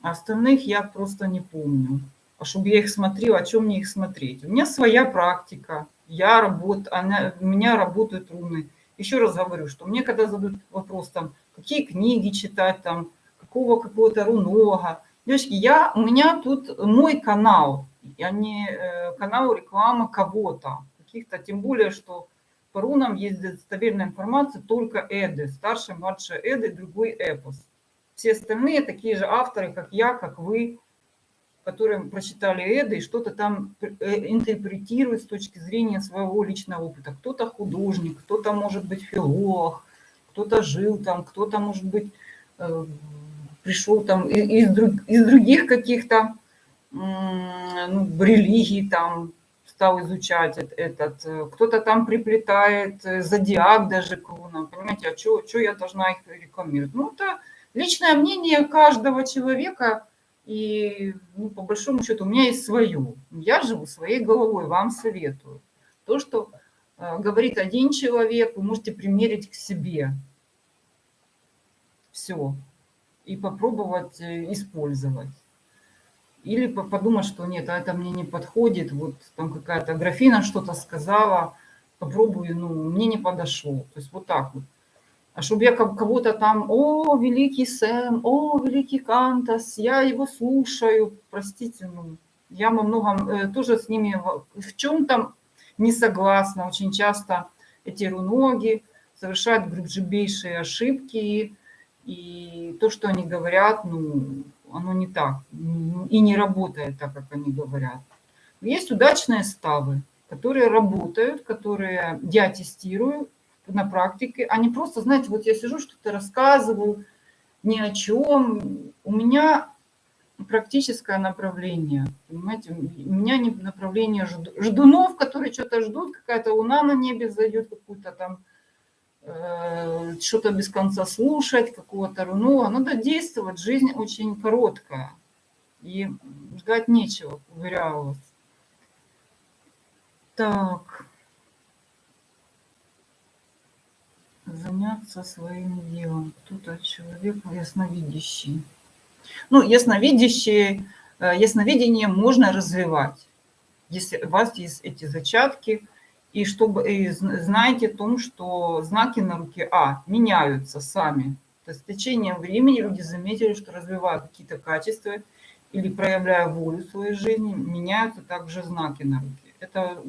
А остальных я просто не помню. А чтобы я их смотрела, о чем мне их смотреть? У меня своя практика. У меня работают руны. Еще раз говорю, что мне когда задают вопрос, там, какие книги читать, там, какого какого-то рунолога, Девочки, у меня тут мой канал, а не канал рекламы кого-то, каких-то, тем более, что по рунам есть достоверная информация только Эды, старшая, младшая Эды, другой эпос. Все остальные такие же авторы, как я, как вы, которые прочитали Эды и что-то там интерпретируют с точки зрения своего личного опыта. Кто-то художник, кто-то может быть филолог, кто-то жил там, кто-то может быть пришел там из других каких-то религий, там стал изучать этот, кто-то там приплетает зодиак даже к рунам, понимаете, а что я должна их рекламировать? Ну, это личное мнение каждого человека, и по большому счету у меня есть свое. Я живу своей головой, вам советую. То, что говорит один человек, вы можете примерить к себе. Все. И попробовать использовать. Или подумать, что нет, это мне не подходит, вот там какая-то графина что-то сказала, попробую, мне не подошло. То есть вот так вот. А чтобы я кого-то там, о, великий Сэм, о, великий Кантас, я его слушаю, простите, я во многом тоже с ними в чем-то не согласна. Очень часто эти руноги совершают грубейшие ошибки, и то, что они говорят, оно не так, и не работает так, как они говорят. Есть удачные ставы, которые работают, которые я тестирую на практике, а не просто, знаете, вот я сижу, что-то рассказываю ни о чем. У меня практическое направление, понимаете, у меня не направление ждунов, которые что-то ждут, какая-то луна на небе зайдет, какую-то там что-то без конца слушать, какого-то руну. Надо действовать, жизнь очень короткая, и ждать нечего, уверяю вас. Так. Заняться своим делом. Кто-то человек ясновидящий. Ясновидение можно развивать, если у вас есть эти зачатки, и знаете о том, что знаки на руке меняются сами. То есть с течением времени люди заметили, что развивая какие-то качества или проявляя волю в своей жизни, меняются также знаки на руке. Это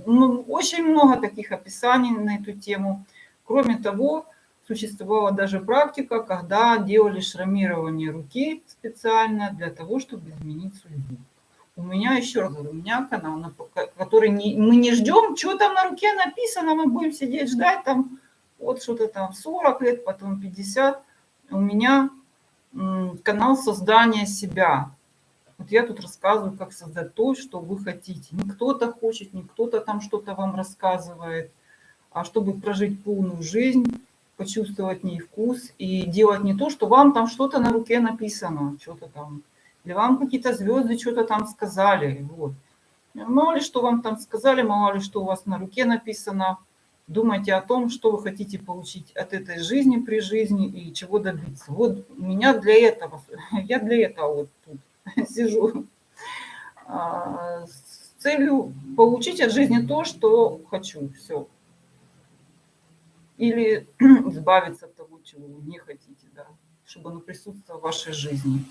очень много таких описаний на эту тему. Кроме того, существовала даже практика, когда делали шрамирование руки специально для того, чтобы изменить судьбу. У меня, еще раз говорю, у меня канал, который мы не ждем, что там на руке написано, мы будем сидеть ждать там вот что-то там 40 лет, потом 50. У меня канал создания себя. Вот я тут рассказываю, как создать то, что вы хотите. Не кто-то хочет, не кто-то там что-то вам рассказывает, а чтобы прожить полную жизнь, почувствовать в ней вкус и делать не то, что вам там что-то на руке написано, что-то там, или вам какие-то звезды что-то там сказали. Вот. Мало ли что вам там сказали, мало ли что у вас на руке написано. Думайте о том, что вы хотите получить от этой жизни при жизни и чего добиться. Вот у меня для этого, я для этого вот тут сижу с целью получить от жизни то, что хочу. Все. Или избавиться от того, чего вы не хотите, да, чтобы оно присутствовало в вашей жизни.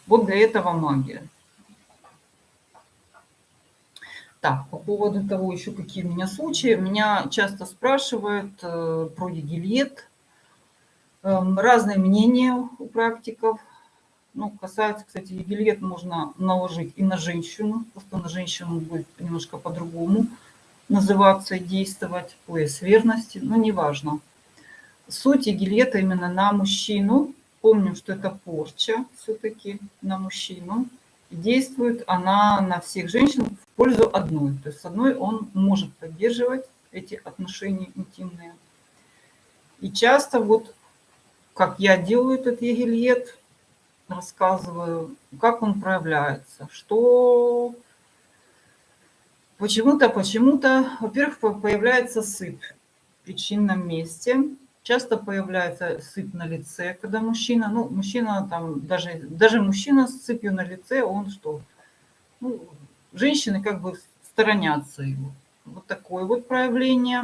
Вот для этого магия. Так, по поводу того, еще какие у меня случаи. Меня часто спрашивают про егильет. Разные мнения у практиков. Касается, кстати, егильет можно наложить и на женщину. Просто на женщину будет немножко по-другому называться и действовать. Пояс верности, но неважно. Суть егильета именно на мужчину. Помним, что это порча все-таки на мужчину. И действует она на всех женщин в пользу одной. То есть с одной он может поддерживать эти отношения интимные. И часто вот, как я делаю этот егильет, рассказываю, как он проявляется, что почему-то, во-первых, появляется сыпь в причинном месте. Часто появляется сыпь на лице, когда мужчина, мужчина там, даже мужчина с сыпью на лице, он что? Женщины как бы сторонятся его. Вот такое вот проявление.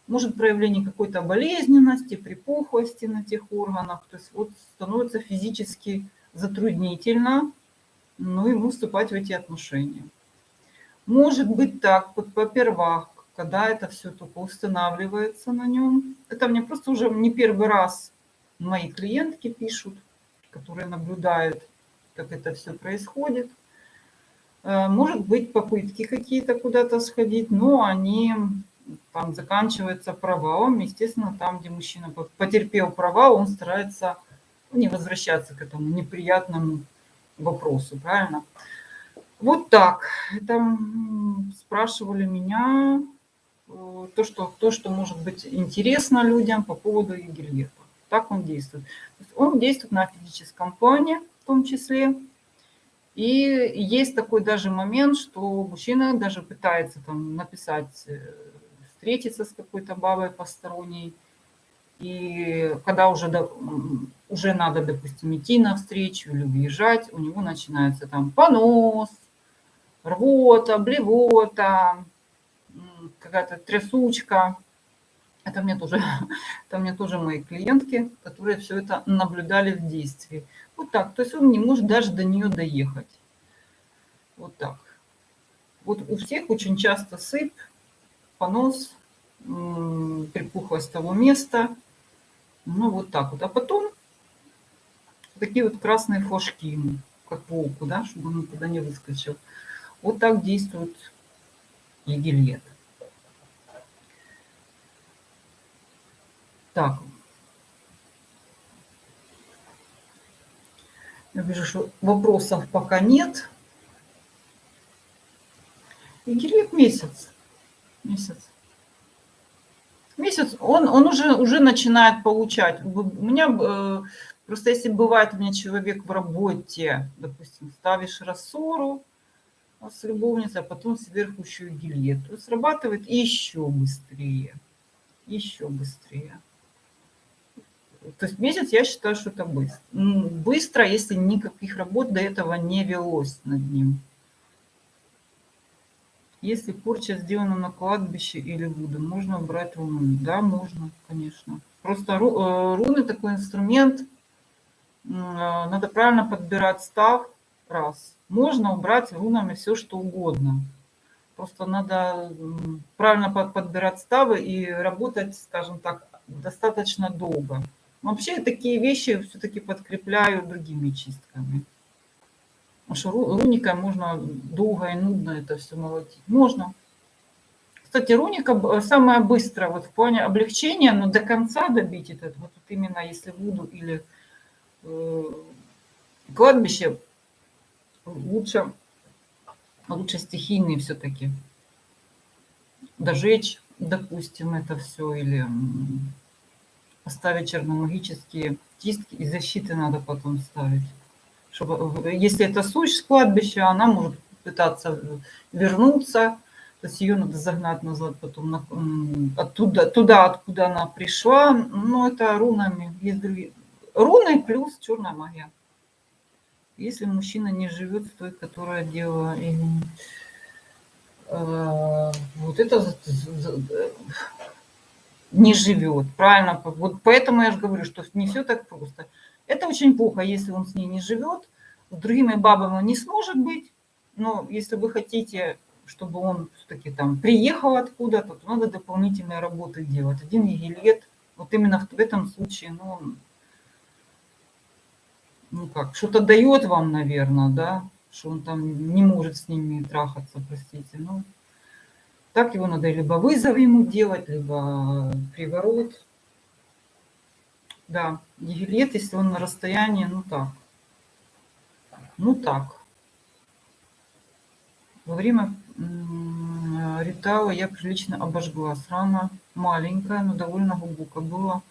Может проявление какой-то болезненности, припухлости на тех органах. То есть вот становится физически затруднительно ну, ему вступать в эти отношения. Может быть так, вот попервах, когда это все только устанавливается на нем. Это мне просто уже не первый раз мои клиентки пишут, которые наблюдают, как это все происходит. Может быть, попытки какие-то куда-то сходить, но они там заканчиваются провалом. Естественно, там, где мужчина потерпел провал, он старается не возвращаться к этому неприятному вопросу, правильно? Вот так. Это спрашивали меня то, что может быть интересно людям по поводу Егельета. Так он действует. То есть он действует на физическом плане в том числе. И есть такой даже момент, что мужчина даже пытается там написать, встретиться с какой-то бабой посторонней. И когда уже надо, допустим, идти навстречу или уезжать, у него начинается там понос, рвота, блевота, какая-то трясучка. Это мне тоже, это мне тоже мои клиентки, которые все это наблюдали в действии. Вот так. То есть он не может даже до нее доехать. Вот так. Вот у всех очень часто сыпь, понос, припухлость того места. Ну, вот так вот. А потом такие вот красные флажки ему, как волку, да, чтобы он никуда не выскочил. Вот так действует егельет. Так, я вижу, что вопросов пока нет. Егельет месяц. Месяц. Месяц, он уже начинает получать. У меня просто если бывает у меня человек в работе, допустим, ставишь рассору с любовницей, а потом сверху еще и гильет, то срабатывает еще быстрее. Еще быстрее. То есть месяц я считаю, что это быстро. Быстро, если никаких работ до этого не велось над ним. Если порча сделана на кладбище или Вуду, можно убрать руны? Да, можно, конечно. Просто руны такой инструмент. Надо правильно подбирать став. Раз. Можно убрать рунами все, что угодно. Просто надо правильно подбирать ставы и работать, скажем так, достаточно долго. Вообще такие вещи все-таки подкрепляю другими чистками. Потому что руникой можно долго и нудно это все молотить. Можно. Кстати, руника самая быстрая вот в плане облегчения, но до конца добить этот, вот именно если Вуду или кладбище, лучше, лучше стихийные все-таки. Дожечь, допустим, это все, или поставить черномагические чистки, и защиты надо потом ставить. Чтобы, если это суть с кладбища, она может пытаться вернуться, то есть ее надо загнать назад потом оттуда, туда, откуда она пришла. Но это рунами. Есть другие. Руны плюс черная магия. Если мужчина не живет в той, которая делала вот это не живет, правильно? Вот поэтому я же говорю, что не все так просто. Это очень плохо, если он с ней не живет. С другими бабами он не сможет быть. Но если вы хотите, чтобы он все-таки там приехал откуда-то, то надо дополнительные работы делать. Один егельет, вот именно в этом случае, ну как, что-то дает вам, наверное, да, что он там не может с ними трахаться, простите. Ну, так его надо либо вызов ему делать, либо приворот. Да, егельет, если он на расстоянии, ну так. Ну так. Во время ритуала я прилично обожглась. Рана маленькая, но довольно глубоко было.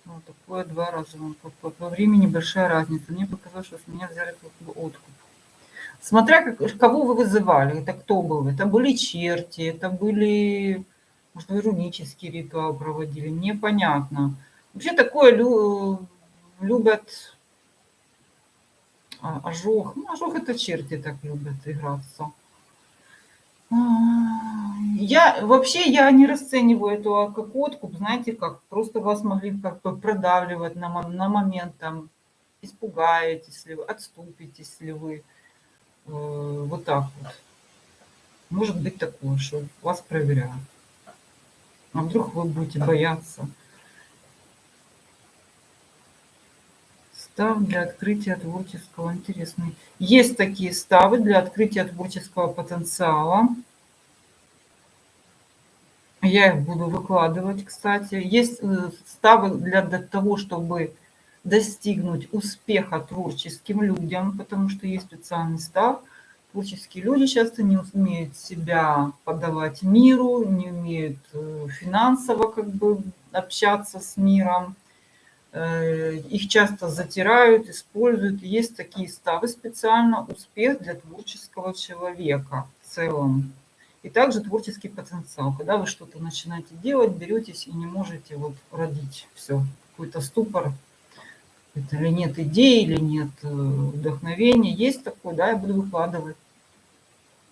Вот такое 2 раза. По времени большая разница. Мне показалось, что с меня взяли как бы откуп. Смотря кого вы вызывали, это кто был? Это были черти, это были, может, вы рунический ритуал проводили, непонятно. Вообще такое любят ожог. Ну, ожог это черти так любят играться. Я не расцениваю это как откуп, знаете, как просто вас могли как бы продавливать на момент, там, испугаетесь ли вы, отступитесь ли вы. Вот так вот. Может быть такое, что вас проверяют. А вдруг вы будете бояться? Став для открытия творческого. Интересный. Есть такие ставы для открытия творческого потенциала. Я их буду выкладывать, кстати. Есть ставы для того, чтобы достигнуть успеха творческим людям, потому что есть специальный став. Творческие люди часто не умеют себя подавать миру, не умеют финансово как бы общаться с миром. Их часто затирают, используют. Есть такие ставы специально «Успех для творческого человека» в целом. И также творческий потенциал. Когда вы что-то начинаете делать, беретесь и не можете вот родить все. Какой-то ступор, это или нет идеи, или нет вдохновения. Есть такое, да, я буду выкладывать.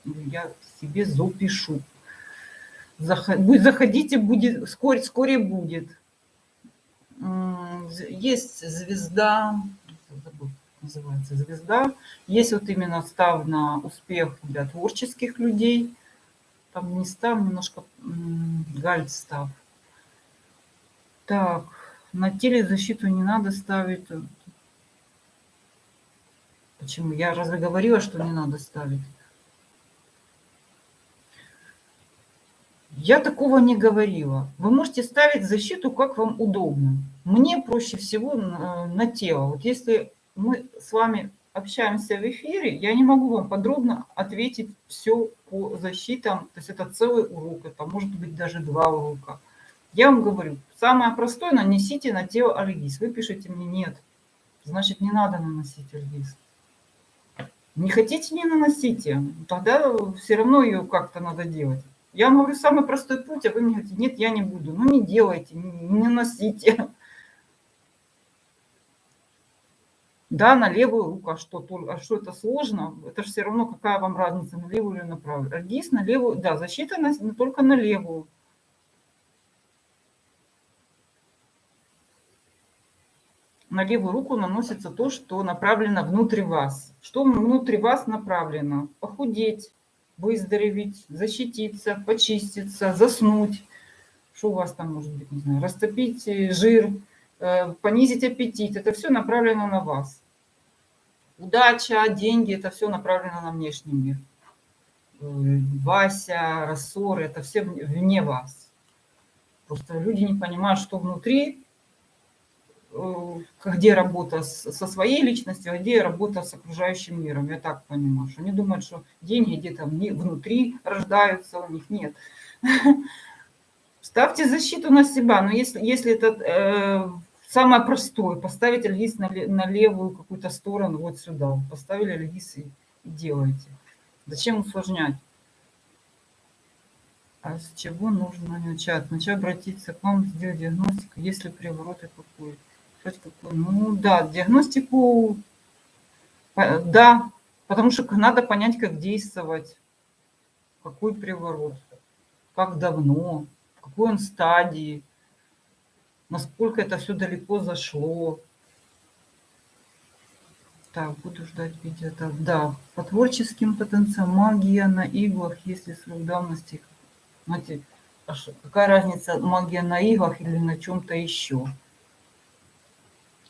Я себе запишу. Заходите, будет, вскоре будет. Есть звезда, забыл, как называется звезда. Есть вот именно став на успех для творческих людей. Там не став, немножко гальдстав. Так, на теле защиту не надо ставить. Почему? Я разве говорила, что не надо ставить? Я такого не говорила. Вы можете ставить защиту, как вам удобно. Мне проще всего на тело. Вот если мы с вами общаемся в эфире, я не могу вам подробно ответить все по защитам. То есть это целый урок, это может быть даже 2 урока. Я вам говорю, самое простое, нанесите на тело альгиз. Вы пишете мне нет, значит не надо наносить альгиз. Не хотите, не наносите, тогда все равно ее как-то надо делать. Я вам говорю, самый простой путь, а вы мне говорите, нет, я не буду. Ну не делайте, не носите. Да, на левую руку, а что это сложно? Это же все равно какая вам разница, на левую или на правую. Альгиз на левую, да, защита только на левую. На левую руку наносится то, что направлено внутрь вас. Что внутри вас направлено? Похудеть, выздороветь, защититься, почиститься, заснуть. Что у вас там может быть, не знаю, растопить жир, понизить аппетит. Это все направлено на вас. Удача, деньги, это все направлено на внешний мир. Вася, рассоры, это все вне вас. Просто люди не понимают, что внутри, где работа со своей личностью, а где работа с окружающим миром. Я так понимаю, что они думают, что деньги где-то внутри рождаются, у них нет. Ставьте защиту на себя, но если это самое простое, поставить альгиз на левую какую-то сторону, вот сюда, поставили альгиз и делайте. Зачем усложнять? А с чего нужно начать? Начать обратиться к вам, сделать диагностику, если привороты какой-то. Ну да, диагностику, да, потому что надо понять, как действовать, какой приворот, как давно, в какой он стадии, насколько это все далеко зашло. Так, буду ждать видео. Так, да, по творческим потенциалам, магия на иглах, если срок давности. Знаете, какая разница, магия на иглах или на чем-то еще?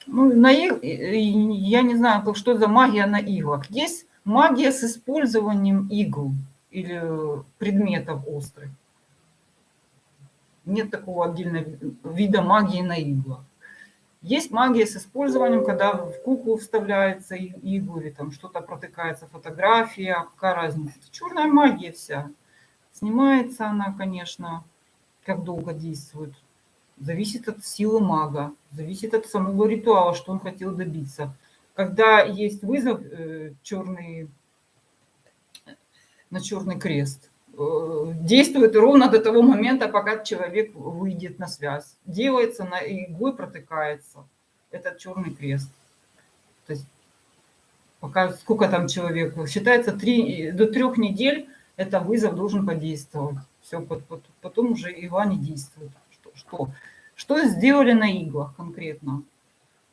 Ну, я не знаю, что за магия на иглах. Есть магия с использованием игл или предметов острых. Нет такого отдельного вида магии на иглах. Есть магия с использованием, когда в куклу вставляется иглы, или там что-то протыкается, фотография, какая разница. Это черная магия вся. Снимается она, конечно, как долго действует. Зависит от силы мага, зависит от самого ритуала, что он хотел добиться. Когда есть вызов черный, на черный крест, действует ровно до того момента, пока человек выйдет на связь. Делается на иглой, протыкается этот черный крест. То есть пока сколько там человек, считается до 3 недель, это вызов должен подействовать. Все, потом уже игла не действует. Что сделали на иглах конкретно?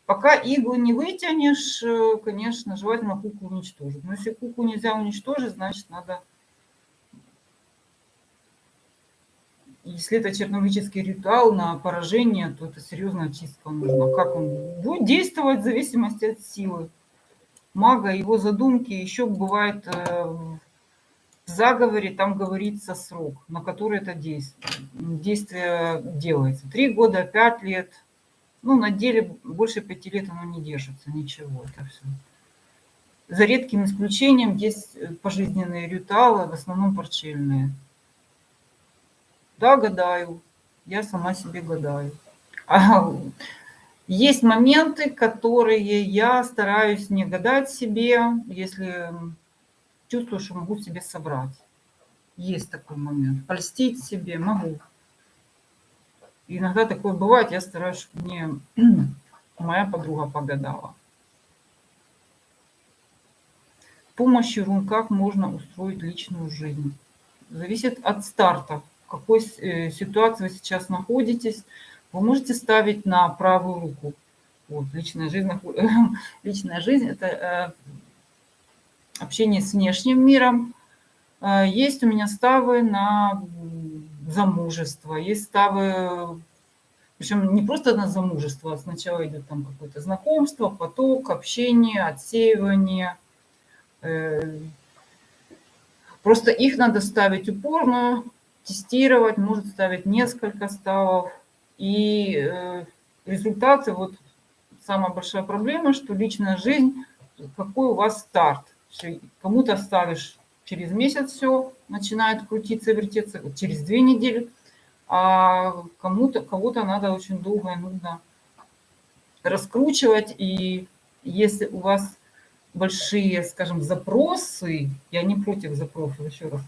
Пока иглы не вытянешь, конечно, желательно куклу уничтожить. Но если куклу нельзя уничтожить, значит, надо... Если это черномагический ритуал на поражение, то это серьезная чистка нужна. Как он будет действовать в зависимости от силы мага, его задумки. Еще бывает в заговоре, там говорится срок, на который это действие делается. 3 года, 5 лет. Ну, на деле больше 5 лет оно не держится, ничего, это все. За редким исключением есть пожизненные ритуалы, в основном парчельные. Да, гадаю. Я сама себе гадаю. Есть моменты, которые я стараюсь не гадать себе, если чувствую, что могу себе соврать. Есть такой момент. Польстить себе могу. И иногда такое бывает, я стараюсь, чтобы мне моя подруга погадала. С помощью рун как можно устроить личную жизнь? Зависит от старта. В какой ситуации вы сейчас находитесь. Вы можете ставить на правую руку. Вот, личная жизнь, личная жизнь – это общение с внешним миром. Есть у меня ставы на замужество, есть ставы, причем не просто на замужество, а сначала идет там какое-то знакомство, поток, общение, отсеивание. Просто их надо ставить упорно, тестировать, может ставить несколько ставов. И результаты, вот самая большая проблема, что личная жизнь, какой у вас старт. Кому-то ставишь через месяц все, начинает крутиться, вертеться, через 2 недели, а кого-то надо очень долго и нудно раскручивать. И если у вас большие, скажем, запросы, я не против запросов, еще раз,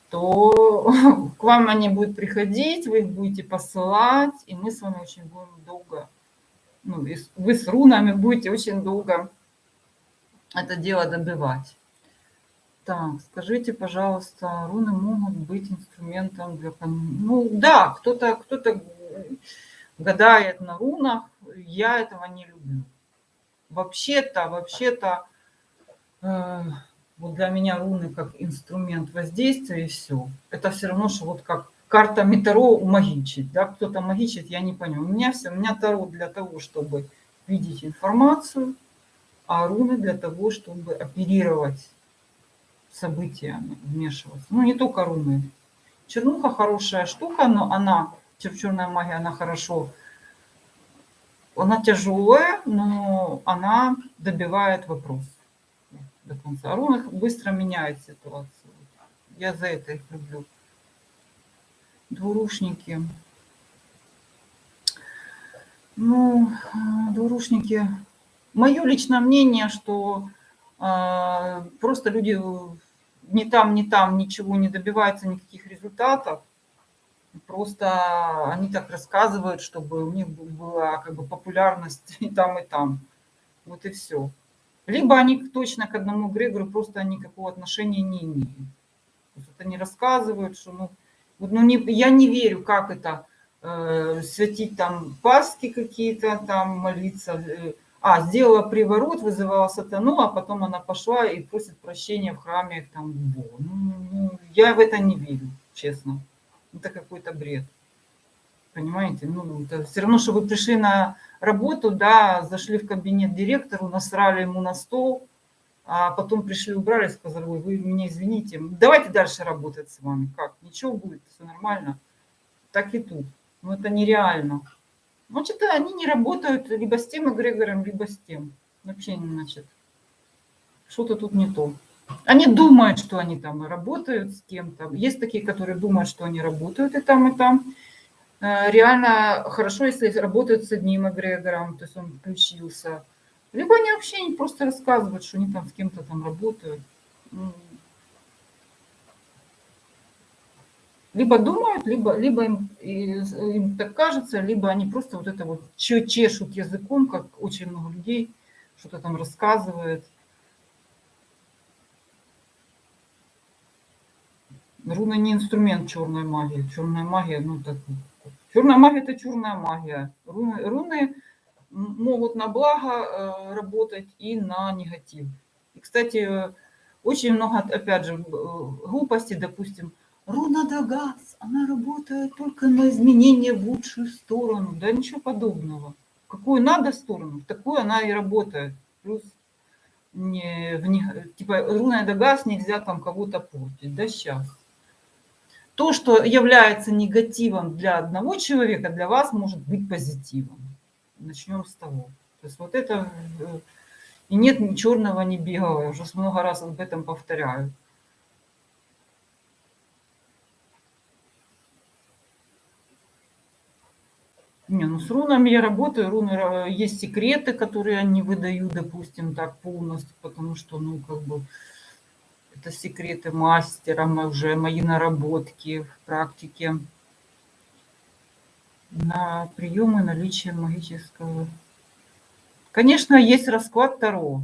то к вам они будут приходить, вы их будете посылать, и мы с вами очень будем долго, ну, вы с рунами будете очень долго это дело добивать. Так, скажите, пожалуйста, руны могут быть инструментом для... Ну да, кто-то гадает на рунах, я этого не люблю. Вообще-то, вот для меня руны как инструмент воздействия и все. Это все равно, что вот как карта Таро магичить, да, кто-то магичит, я не понял. У меня Таро для того, чтобы видеть информацию, а руны для того, чтобы оперировать событиями, вмешиваться. Ну, не только руны. Чернуха хорошая штука, но она, черная магия, она хорошо, она тяжелая, но она добивает вопрос до конца. А руны быстро меняет ситуацию. Я за это их люблю. Двурушники. Ну, двурушники. Мое личное мнение, что просто люди ни там, ничего не добиваются, никаких результатов. Просто они так рассказывают, чтобы у них была как бы популярность и там, и там. Вот и все. Либо они точно к одному эгрегору просто никакого отношения не имеют. То есть это они рассказывают, что я не верю, как это святить там пасхи какие-то, там молиться. Сделала приворот, вызывала сатану, а потом она пошла и просит прощения в храме там Бога. Я в это не верю, честно. Это какой-то бред. Понимаете? Ну, это все равно, что вы пришли на работу, да, зашли в кабинет директору, насрали ему на стол, а потом пришли, убрали, сказали: ой, вы меня извините, давайте дальше работать с вами. Как? Ничего будет, все нормально. Так и тут. Но это нереально. Значит, они не работают либо с тем эгрегором, либо с тем. Вообще, значит, что-то тут не то. Они думают, что они там работают с кем-то. Есть такие, которые думают, что они работают и там, и там. Реально хорошо, если работают с одним эгрегором, то есть он включился. Либо они вообще не просто рассказывают, что они там с кем-то там работают. Либо думают, либо им так кажется, либо они просто вот это вот чешут языком, как очень много людей, что-то там рассказывает. Руны не инструмент черной магии. Черная магия, черная магия – это черная магия. Руны могут на благо работать и на негатив. И, кстати, очень много, опять же, глупостей, допустим, руна Дагас, она работает только на изменение в лучшую сторону. Да ничего подобного. Какую надо сторону, такую она и работает. Плюс типа руна Дагас нельзя там кого-то портить. Да сейчас. То, что является негативом для одного человека, для вас может быть позитивом. Начнем с того. То есть вот это и нет ни черного, ни белого. Я уже много раз об этом повторяю. Не, ну с рунами я работаю, руны, есть секреты, которые я не выдаю, допустим, так полностью, потому что, ну, как бы, это секреты мастера, уже мои наработки в практике на приемы наличия магического. Конечно, есть расклад Таро.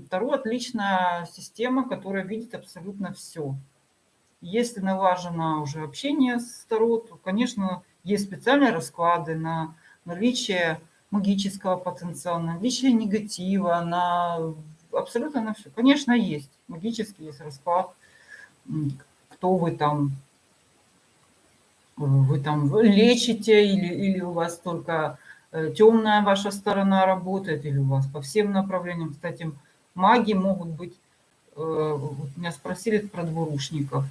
Таро отличная система, которая видит абсолютно все. Если налажено уже общение с Таро, то, конечно, есть специальные расклады на наличие магического потенциала, на наличие негатива, на абсолютно на все. Конечно, есть. Магический есть расклад. Кто вы там лечите, или у вас только темная ваша сторона работает, или у вас по всем направлениям. Кстати, маги могут быть, меня спросили про двурушников.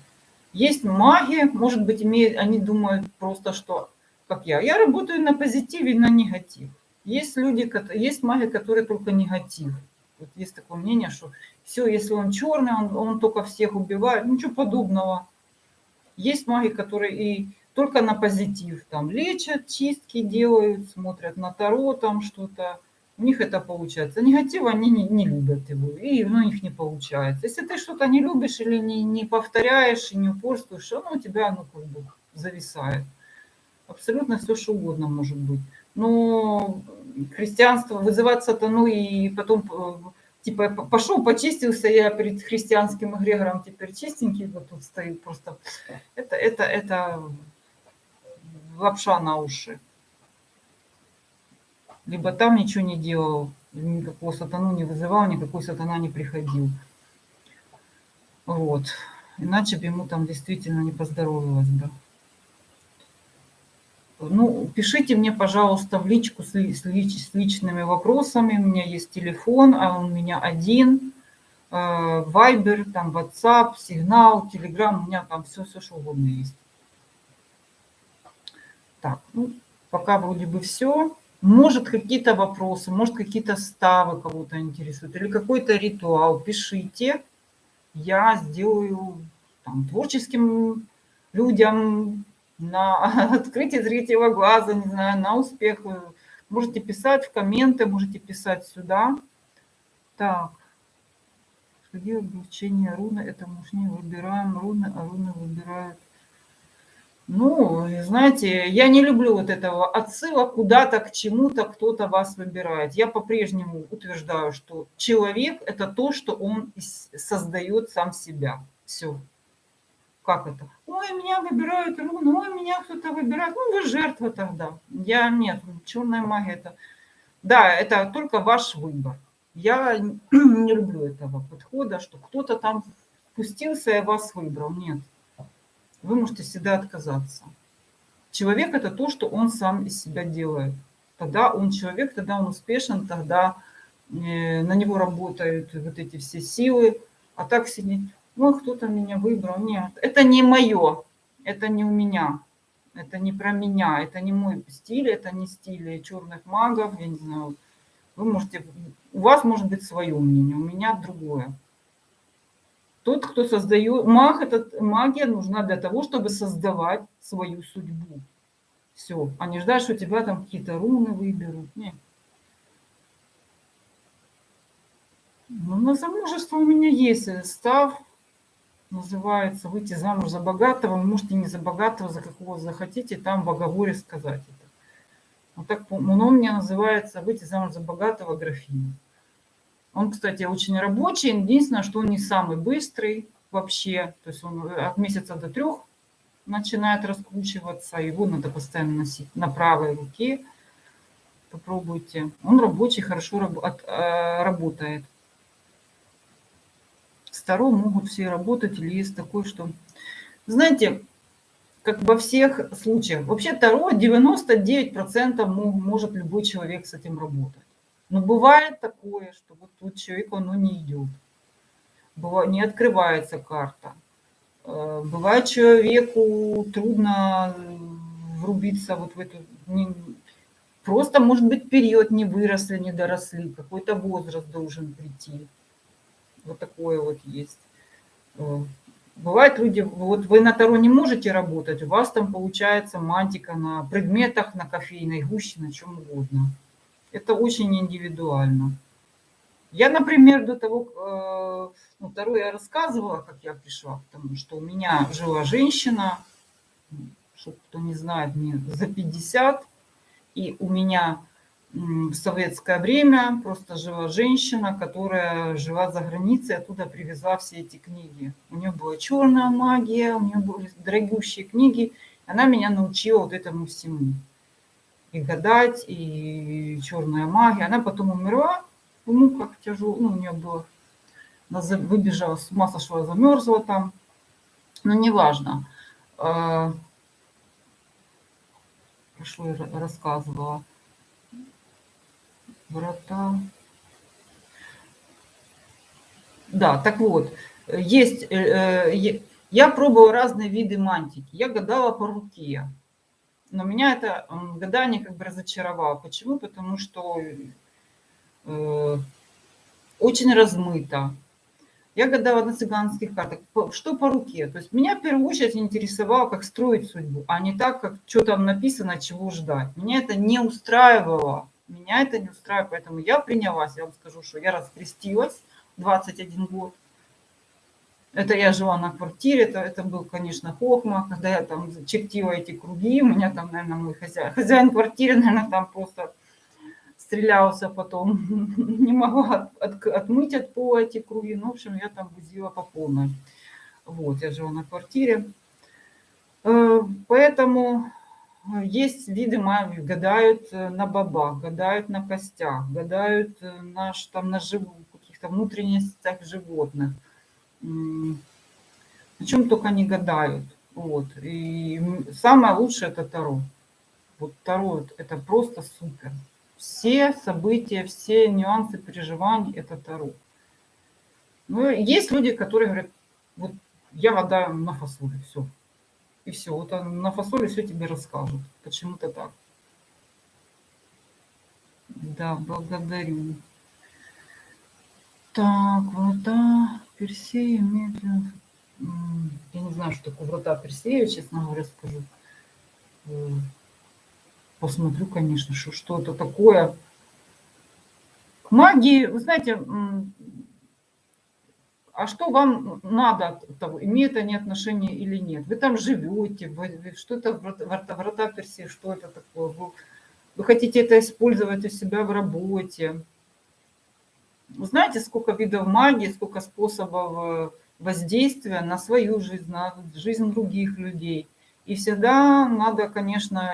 Есть маги, может быть, они думают просто, что, как я работаю на позитиве и на негатив. Есть люди, есть маги, которые только негатив. Вот есть такое мнение, что все, если он черный, он только всех убивает. Ничего подобного. Есть маги, которые и только на позитив там лечат, чистки делают, смотрят на Таро, там что-то. У них это получается. Негатив они не любят его, и у них не получается. Если ты что-то не любишь или не повторяешь и не упорствуешь, оно у тебя как бы зависает. Абсолютно все, что угодно может быть. Но христианство, вызывать сатану и потом типа пошел, почистился, я перед христианским эгрегором теперь чистенький, вот тут стоит просто. Это лапша на уши. Либо там ничего не делал, никакого сатану не вызывал, никакой сатана не приходил. Вот. Иначе бы ему там действительно не поздоровилось бы. Ну, пишите мне, пожалуйста, в личку с личными вопросами. У меня есть телефон, а он у меня один. Вайбер, там WhatsApp, Сигнал, Telegram. У меня там все, что угодно есть. Так, ну, пока вроде бы все. Может, какие-то вопросы, может, какие-то ставы кого-то интересуют, или какой-то ритуал. Пишите. Я сделаю там, творческим людям на открытие третьего глаза, не знаю, на успех. Можете писать в комменты, можете писать сюда. Так, где облегчение руны? Это мы не выбираем руны, а руны выбирают. Ну, знаете, я не люблю вот этого отсыла куда-то, к чему-то, кто-то вас выбирает. Я по-прежнему утверждаю, что человек – это то, что он создает сам себя. Все. Как это? Ой, меня выбирают руны, ой, меня кто-то выбирает. Ну, вы жертва тогда. Нет, черная магия – это… Да, это только ваш выбор. Я не люблю этого подхода, что кто-то там спустился и вас выбрал. Нет. Вы можете всегда отказаться. Человек – это то, что он сам из себя делает. Тогда он человек, тогда он успешен, тогда на него работают вот эти все силы. А так сидеть, ну, кто-то меня выбрал. Нет, это не мое, это не у меня, это не про меня, это не мой стиль, это не стиль черных магов, я не знаю. У вас может быть свое мнение, у меня другое. Тот, кто создает, магия нужна для того, чтобы создавать свою судьбу. Все, а не ждать, что тебя там какие-то руны выберут. Нет. Ну, на замужество у меня есть став, называется «Выйти замуж за богатого». Вы можете не за богатого, за какого захотите, там в оговоре сказать это. Вот так, он у меня называется «Выйти замуж за богатого графиню». Он, кстати, очень рабочий, единственное, что он не самый быстрый вообще. То есть он от месяца до 3 начинает раскручиваться, его надо постоянно носить на правой руке. Попробуйте. Он рабочий, хорошо работает. С Таро могут все работать, или есть такое, что... Знаете, как во всех случаях. Вообще Таро 99% может любой человек с этим работать. Но бывает такое, что вот тут человеку оно не идет. Не открывается карта. Бывает человеку трудно врубиться вот в эту... Просто, может быть, период не выросли, не доросли, какой-то возраст должен прийти. Вот такое вот есть. Бывает люди, вот вы на Таро не можете работать, у вас там получается мантика на предметах, на кофейной гуще, на чем угодно. Это очень индивидуально. Я, например, до того, ну, Таро я рассказывала, как я пришла, потому что у меня жила женщина, чтобы кто не знает, мне за 50, и у меня в советское время просто жила женщина, которая жила за границей, оттуда привезла все эти книги. У нее была черная магия, у нее были дорогущие книги. Она меня научила вот этому всему. И гадать, и черная магия. Она потом умерла в муках тяжело. Ну, у нее было... Она выбежала, с ума сошла, замерзла там. Но неважно. Про что я рассказывала. Врата. Да, так вот, есть, я пробовала разные виды мантики. Я гадала по руке, но меня это гадание как бы разочаровало. Почему? Потому что очень размыто. Я гадала на цыганских картах. Что по руке? То есть меня в первую очередь интересовало, как строить судьбу, а не так, как что там написано, чего ждать. Меня это не устраивало. Меня это не устраивает, поэтому я принялась. Я вам скажу, что я раскрестилась 21 год. Это я жила на квартире, это был, конечно, хохма, когда я там чертила эти круги, у меня там, наверное, мой хозяин квартиры, наверное, там просто стрелялся потом, не могла отмыть от пола эти круги, ну, в общем, я там бузила по полной. Вот, я жила на квартире. Поэтому есть виды магии, гадают на бабах, гадают на костях, гадают на каких-то внутренностях животных. О чем только не гадают. Вот. И самое лучшее это Таро. Вот Таро это просто супер. Все события, все нюансы переживаний это Таро. Ну, есть люди, которые говорят, вот я гадаю на фасоли, все. И все, вот на фасоли все тебе расскажут. Почему-то так. Да, благодарю. Так, врата Персея имеет... Я не знаю, что такое врата Персея, честно говоря, скажу. Посмотрю, конечно, что это такое. К магии, вы знаете, а что вам надо от того, имеет они отношение или нет? Вы там живете, что это врата Персея, что это такое? Вы хотите это использовать у себя в работе? Вы знаете, сколько видов магии, сколько способов воздействия на свою жизнь, на жизнь других людей. И всегда надо, конечно,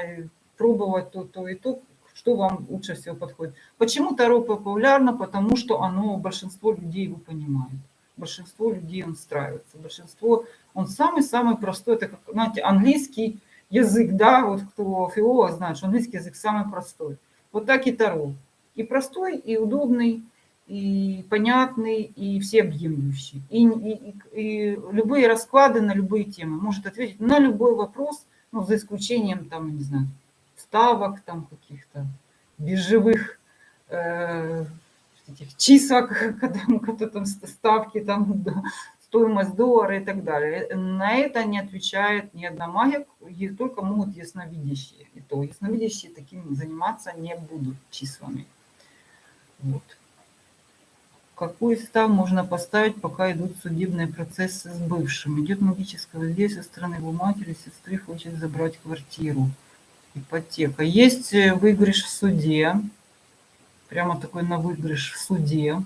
пробовать то и то, что вам лучше всего подходит. Почему Таро популярно? Потому что большинство людей его понимает. Большинство людей он устраивается. Большинство, он самый-самый простой. Это, как, знаете, английский язык, да, вот кто филолог знает, что английский язык самый простой. Вот так и Таро. И простой, и удобный, и понятный, и всеобъемлющий. И любые расклады на любые темы. Может ответить на любой вопрос, ну, за исключением, там, не знаю, ставок, там, каких-то биржевых этих чисок, когда там ставки, там, стоимость доллара и так далее. На это не отвечает ни одна магия, только могут ясновидящие. И то ясновидящие таким заниматься не будут числами. Вот. Какой став можно поставить, пока идут судебные процессы с бывшим? Идет магическое воздействие со стороны его матери, сестры, хочет забрать квартиру. Ипотека. Есть выигрыш в суде. Прямо такой на выигрыш в суде.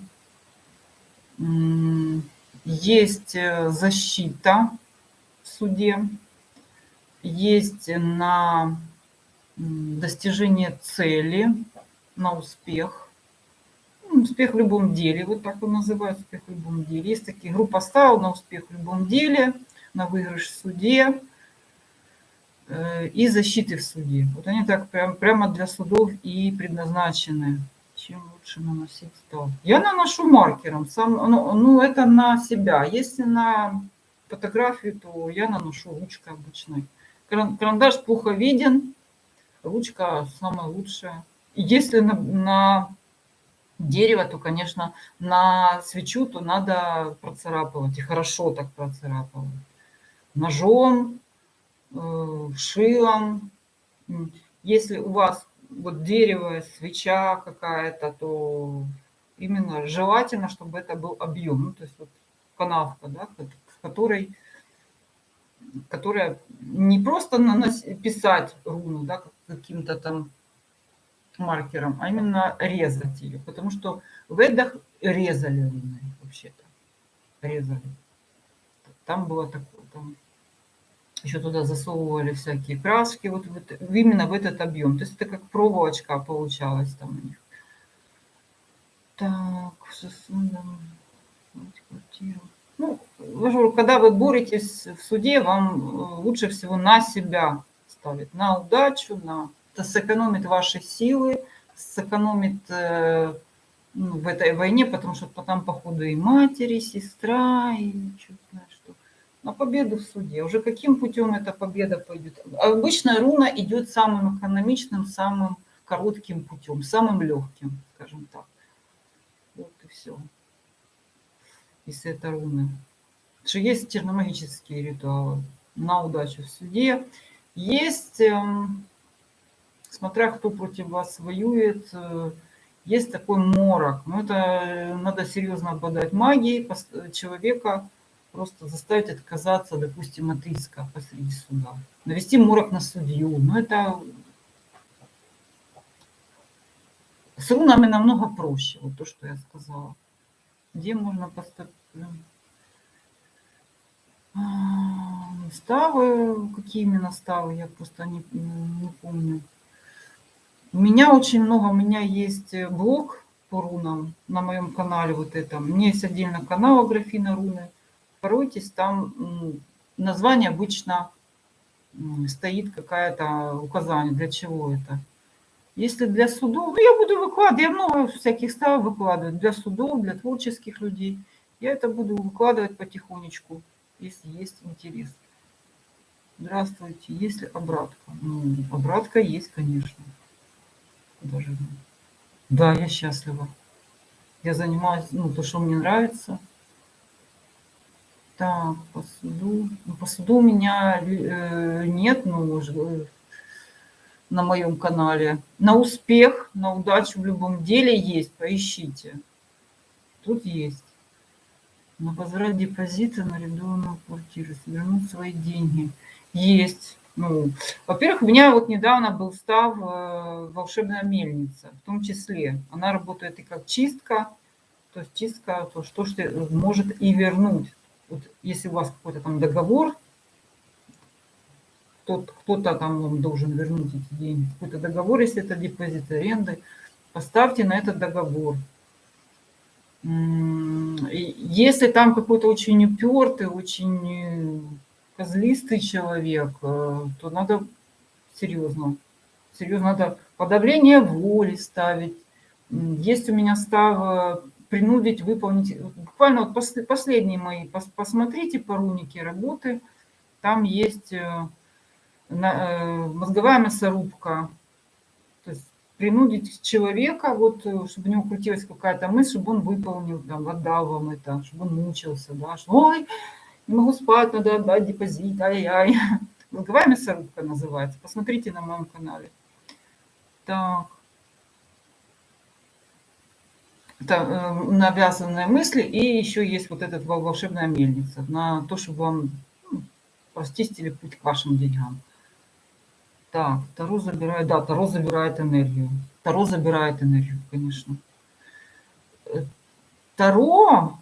Есть защита в суде. Есть на достижение цели на успех. Ну, успех в любом деле, вот так он называется, успех в любом деле. Есть такие группа ставил на успех в любом деле, на выигрыш в суде и защиты в суде. Вот они так прямо для судов и предназначены. Чем лучше наносить став? Я наношу маркером. Ну, это на себя. Если на фотографию, то я наношу ручкой обычной. Карандаш плохо виден, ручка самая лучшая. Если на дерево, то, конечно, на свечу, то надо процарапывать. И хорошо так процарапывать. Ножом, шилом. Если у вас вот дерево, свеча какая-то, то именно желательно, чтобы это был объем. Ну, то есть вот канавка, да, которая не просто писать руну, да, каким-то там маркером, а именно резать ее. Потому что в Эддах резали руны вообще-то. Резали. Там было такое, там еще туда засовывали всякие краски, вот именно в этот объем. То есть это как проволочка получалась там у них. Так, квартиру. Ну, когда вы боретесь в суде, вам лучше всего на себя ставить, на удачу, это сэкономит ваши силы, сэкономит в этой войне, потому что потом, походу, и матери, и сестра, и что знаю что. На победу в суде. Уже каким путем эта победа пойдет? Обычно руна идет самым экономичным, самым коротким путем, самым легким, скажем так. Вот и все. Если это руны. Потому что есть черномагические ритуалы на удачу в суде. Есть, смотря кто против вас воюет, есть такой морок. Но это надо серьезно обладать магией человека, просто заставить отказаться, допустим, от иска посреди суда. Навести морок на судью. Но это с рунами намного проще, вот то, что я сказала. Где можно поставить ставы, какие именно ставы, я просто не помню. У меня очень много, у меня есть блог по рунам на моем канале вот этом. У меня есть отдельно канал Аграфена Руны. Поройтесь, там название обычно стоит какое-то указание, для чего это. Если для судов, ну я буду выкладывать, я много всяких ставов выкладываю для судов, для творческих людей. Я это буду выкладывать потихонечку, если есть интерес. Здравствуйте, есть ли обратка? Ну, обратка есть, конечно. Даже, да, я счастлива. Я занимаюсь, то, что мне нравится. Так, по суду. Ну, по суду у меня нет, на моем канале. На успех, на удачу в любом деле есть, поищите. Тут есть. На возврат депозита на арендованную квартиру, вернуть свои деньги. Есть. Во-первых, у меня вот недавно был став волшебная мельница, в том числе. Она работает и как чистка, то есть чистка, то что может и вернуть. Вот если у вас какой-то там договор, кто-то там вам должен вернуть эти деньги, какой-то договор, если это депозит аренды, поставьте на этот договор. Если там какой-то очень упертый, очень козлистый человек, то надо серьезно надо подавление воли ставить. Есть у меня став принудить выполнить, буквально вот последние мои, посмотрите по рунике работы, там есть мозговая мясорубка, то есть принудить человека, вот, чтобы у него крутилась какая-то мысль, чтобы он выполнил, там, отдал вам это, чтобы он мучился, да, что, ой, не могу спать, надо отдать депозит, ай-яй. Мозговая мясорубка называется, посмотрите на моем канале. Так. Это навязанные мысли, и еще есть вот эта волшебная мельница, на то, чтобы вам расчистили путь к вашим деньгам. Так, Таро забирает, да, Таро забирает энергию. Таро забирает энергию, конечно. Таро,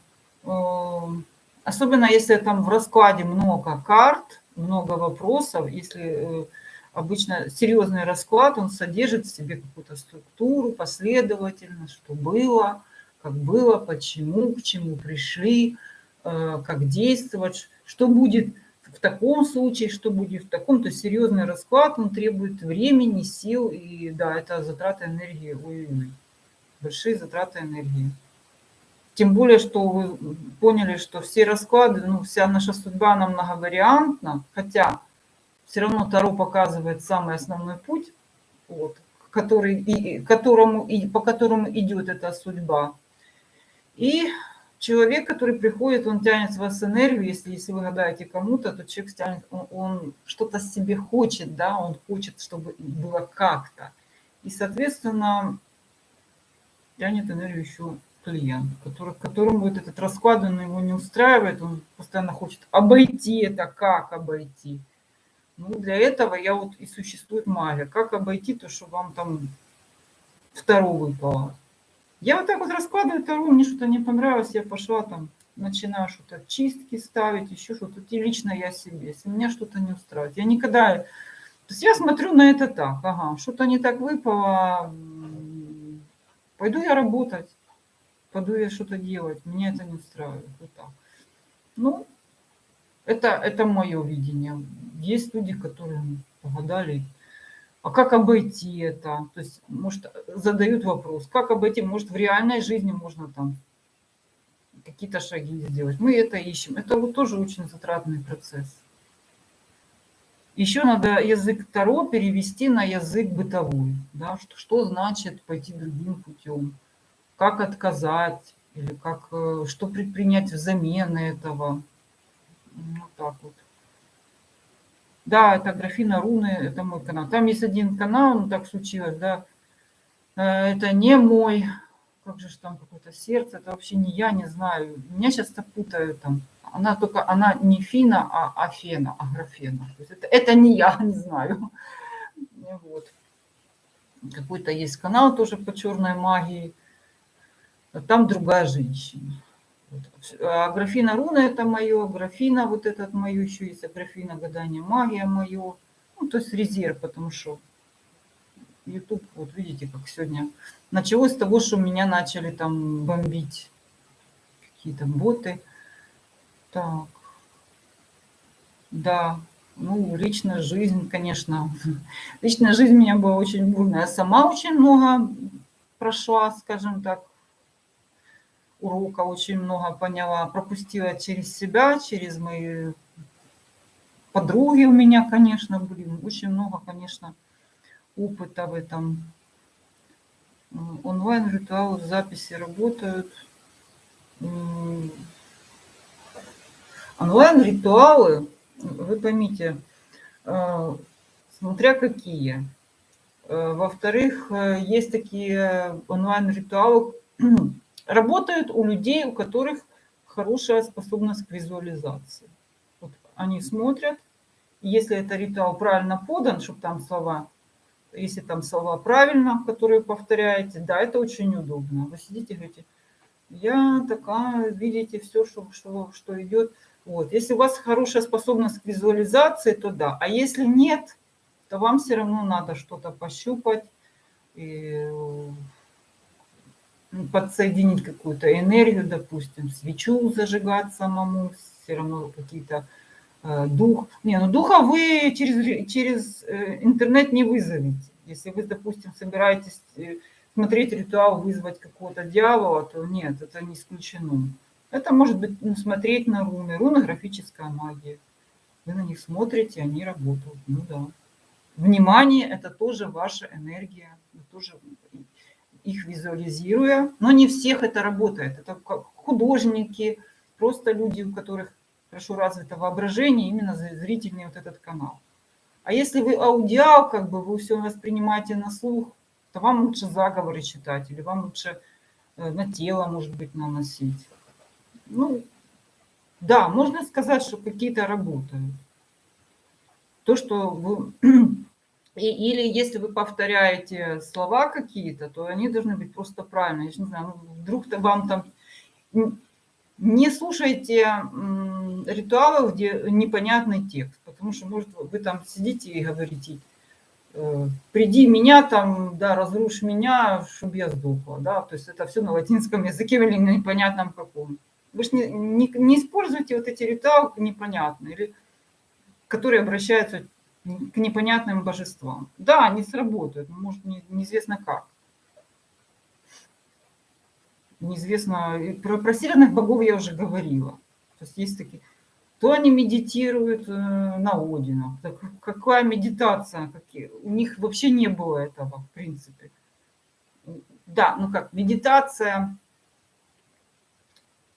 особенно если там в раскладе много карт, много вопросов, если Обычно серьезный расклад, он содержит в себе какую-то структуру, последовательность, что было, как было, почему, к чему пришли, как действовать, что будет в таком случае, что будет в таком. То есть серьезный расклад, он требует времени, сил, и да, это затраты энергии, ой-ой-ой, большие затраты энергии. Тем более, что вы поняли, что все расклады, ну, вся наша судьба, она многовариантна, хотя все равно Таро показывает самый основной путь, вот, который, по которому идет эта судьба. И человек, который приходит, он тянет с вас энергию. Если вы гадаете кому-то, то человек тянет, он что-то себе хочет, да, он хочет, чтобы было как-то. И, соответственно, тянет энергию еще клиент, которому вот этот расклад, он его не устраивает, он постоянно хочет обойти это, как обойти. Ну, для этого я вот и существует магия. Как обойти то, что вам там Таро выпало. Я вот так вот раскладываю Таро, мне что-то не понравилось, я пошла там, начинаю что-то чистки ставить, еще что-то. И лично я себе, если меня что-то не устраивает. Я никогда... То есть я смотрю на это так, ага, что-то не так выпало, пойду я работать, пойду я что-то делать, меня это не устраивает. Вот так. Ну, это мое видение. Есть люди, которые погадали. А как обойти это? То есть, может, задают вопрос, как обойти? Может, в реальной жизни можно там какие-то шаги сделать. Мы это ищем. Это вот тоже очень затратный процесс. Еще надо язык Таро перевести на язык бытовой. Да? Что значит пойти другим путем? Как отказать? Или как, что предпринять взамен этого? Вот так вот. Да, это Графиня Руны, это мой канал. Там есть один канал, ну так случилось, да. Это не мой, как же там какое-то сердце, это вообще не я, не знаю. Меня часто путают там. Она не Фина, а Афена, Аграфена. То есть это не я, не знаю. Вот. Какой-то есть канал тоже по черной магии. А там другая женщина. Вот. А Графиня Руны это мое, Графина вот этот мое еще есть, а Графиня гадание магия мое. Ну, то есть резерв, потому что YouTube, вот видите, как сегодня началось с того, что меня начали там бомбить какие-то боты. Так, да, ну, личная жизнь, конечно. Личная жизнь у меня была очень бурная. Я сама очень много прошла, скажем так, урока, очень много поняла, пропустила через себя, через мои подруги у меня, конечно, были. Очень много, конечно, опыта в этом. Онлайн-ритуалы, записи работают. Онлайн-ритуалы, вы поймите, смотря какие. Во-вторых, есть такие онлайн-ритуалы, работают у людей, у которых хорошая способность к визуализации. Вот они смотрят, и если это ритуал правильно подан, чтобы там слова, если там слова правильно, которые повторяете, да, это очень удобно. Вы сидите и говорите, я такая, видите, все, что идет. Вот. Если у вас хорошая способность к визуализации, то да. А если нет, то вам все равно надо что-то пощупать, и подсоединить какую-то энергию, допустим, свечу зажигать самому, все равно какие-то дух. Не, ну духа вы через интернет не вызовете. Если вы, допустим, собираетесь смотреть ритуал, вызвать какого-то дьявола, то нет, это не исключено. Это может быть смотреть на руны. Руны — графическая магия. Вы на них смотрите, они работают. Ну да. Внимание — это тоже ваша энергия. Вы тоже их визуализируя. Но не всех это работает. Это художники, просто люди, у которых хорошо развито воображение, именно зрительный вот этот канал. А если вы аудиал, как бы вы все воспринимаете на слух, то вам лучше заговоры читать, или вам лучше на тело, может быть, наносить. Ну, да, можно сказать, что какие-то работают. То, что вы... Или если вы повторяете слова какие-то, то они должны быть просто правильные. Я же не знаю, ну, вдруг-то вам там... Не слушайте ритуалов, где непонятный текст, потому что, может, вы там сидите и говорите, приди меня там, да, разрушь меня, чтобы я сдохла, да, то есть это все на латинском языке или на непонятном каком. Вы же не используете вот эти ритуалы непонятные, или которые обращаются к непонятным божествам. Да, они сработают, но, может, неизвестно как. Неизвестно. Про северных богов я уже говорила. То есть есть такие. То они медитируют на Одина. Так какая медитация? У них вообще не было этого, в принципе. Да, ну как, медитация,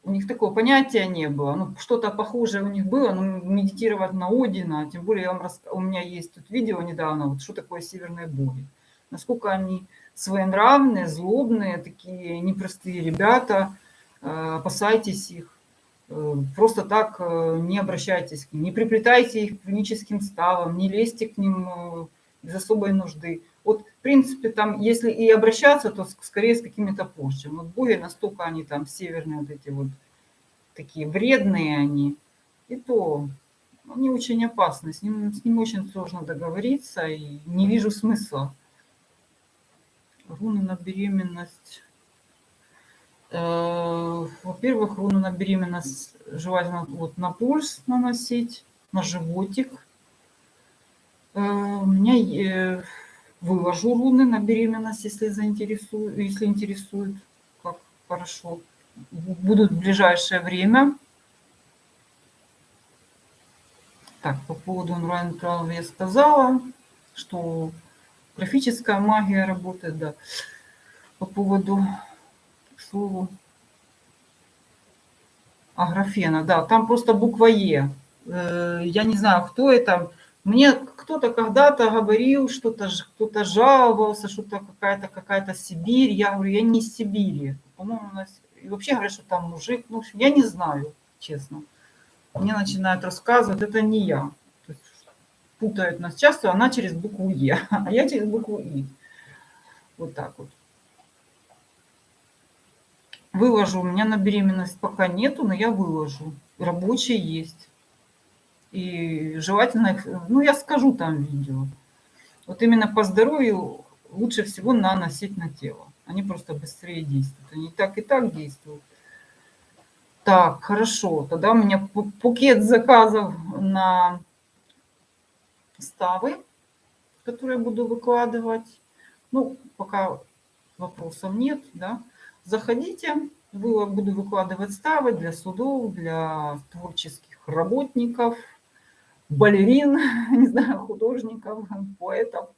у них такого понятия не было. Ну, что-то похожее у них было, но медитировать на Одина, тем более у меня есть тут видео недавно, вот что такое северные боги. Насколько они своенравные, злобные, такие непростые ребята. Опасайтесь их. Просто так не обращайтесь к ним, не приплетайте их к руническим ставам, не лезьте к ним без особой нужды. Вот, в принципе, там, если и обращаться, то скорее с какими-то порчами. Вот боги настолько они там северные, вот эти вот такие вредные они, и то они очень опасны, с ним очень сложно договориться, и не вижу смысла. Руны на беременность. Во-первых, руну на беременность желательно вот на пульс наносить, на животик. У меня выложу руны на беременность, если интересует, как хорошо. Будут в ближайшее время. Так, по поводу онлайн-правил я сказала, что графическая магия работает, да. По поводу, к слову, графена, да, там просто буква Е. Я не знаю, кто это. Мне кто-то когда-то говорил, что-то кто-то жаловался, что-то какая-то Сибирь. Я говорю, я не из Сибири. По-моему, у нас... И вообще говорят, что там мужик. Ну, в общем, я не знаю, честно. Мне начинают рассказывать, это не я. То есть путают нас часто, она через букву Е, а я через букву И. Вот так вот. Выложу. У меня на беременность пока нету, но я выложу. Рабочие есть. И желательно их, ну, я скажу там видео. Вот именно по здоровью лучше всего наносить на тело. Они просто быстрее действуют. Они и так действуют. Так, хорошо. Тогда у меня букет заказов на ставы, которые буду выкладывать. Ну, пока вопросов нет, да. Заходите, буду выкладывать ставы для судов, для творческих работников, балерин, не знаю, художников, поэтов,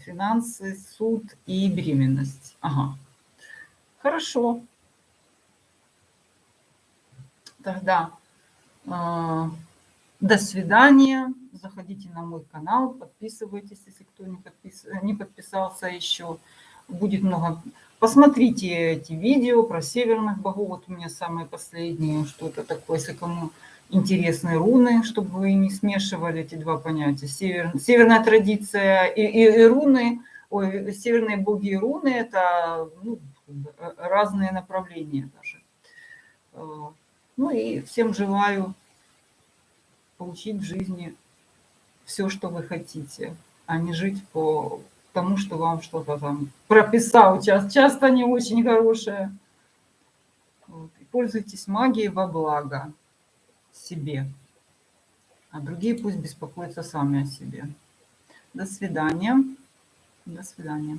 финансы, суд и беременность. Ага, хорошо. Тогда до свидания. Заходите на мой канал, подписывайтесь, если кто не подписался еще. Будет много. Посмотрите эти видео про северных богов. Вот у меня самые последние, что это такое, если кому интересны руны, чтобы вы не смешивали эти два понятия. Северная традиция и руны, северные боги и руны, это ну, разные направления даже. Ну и всем желаю получить в жизни все, что вы хотите, а не жить по тому, что вам что-то там прописал. Часто не очень хорошее. Вот. И пользуйтесь магией во благо себе, а другие пусть беспокоятся сами о себе. До свидания. До свидания.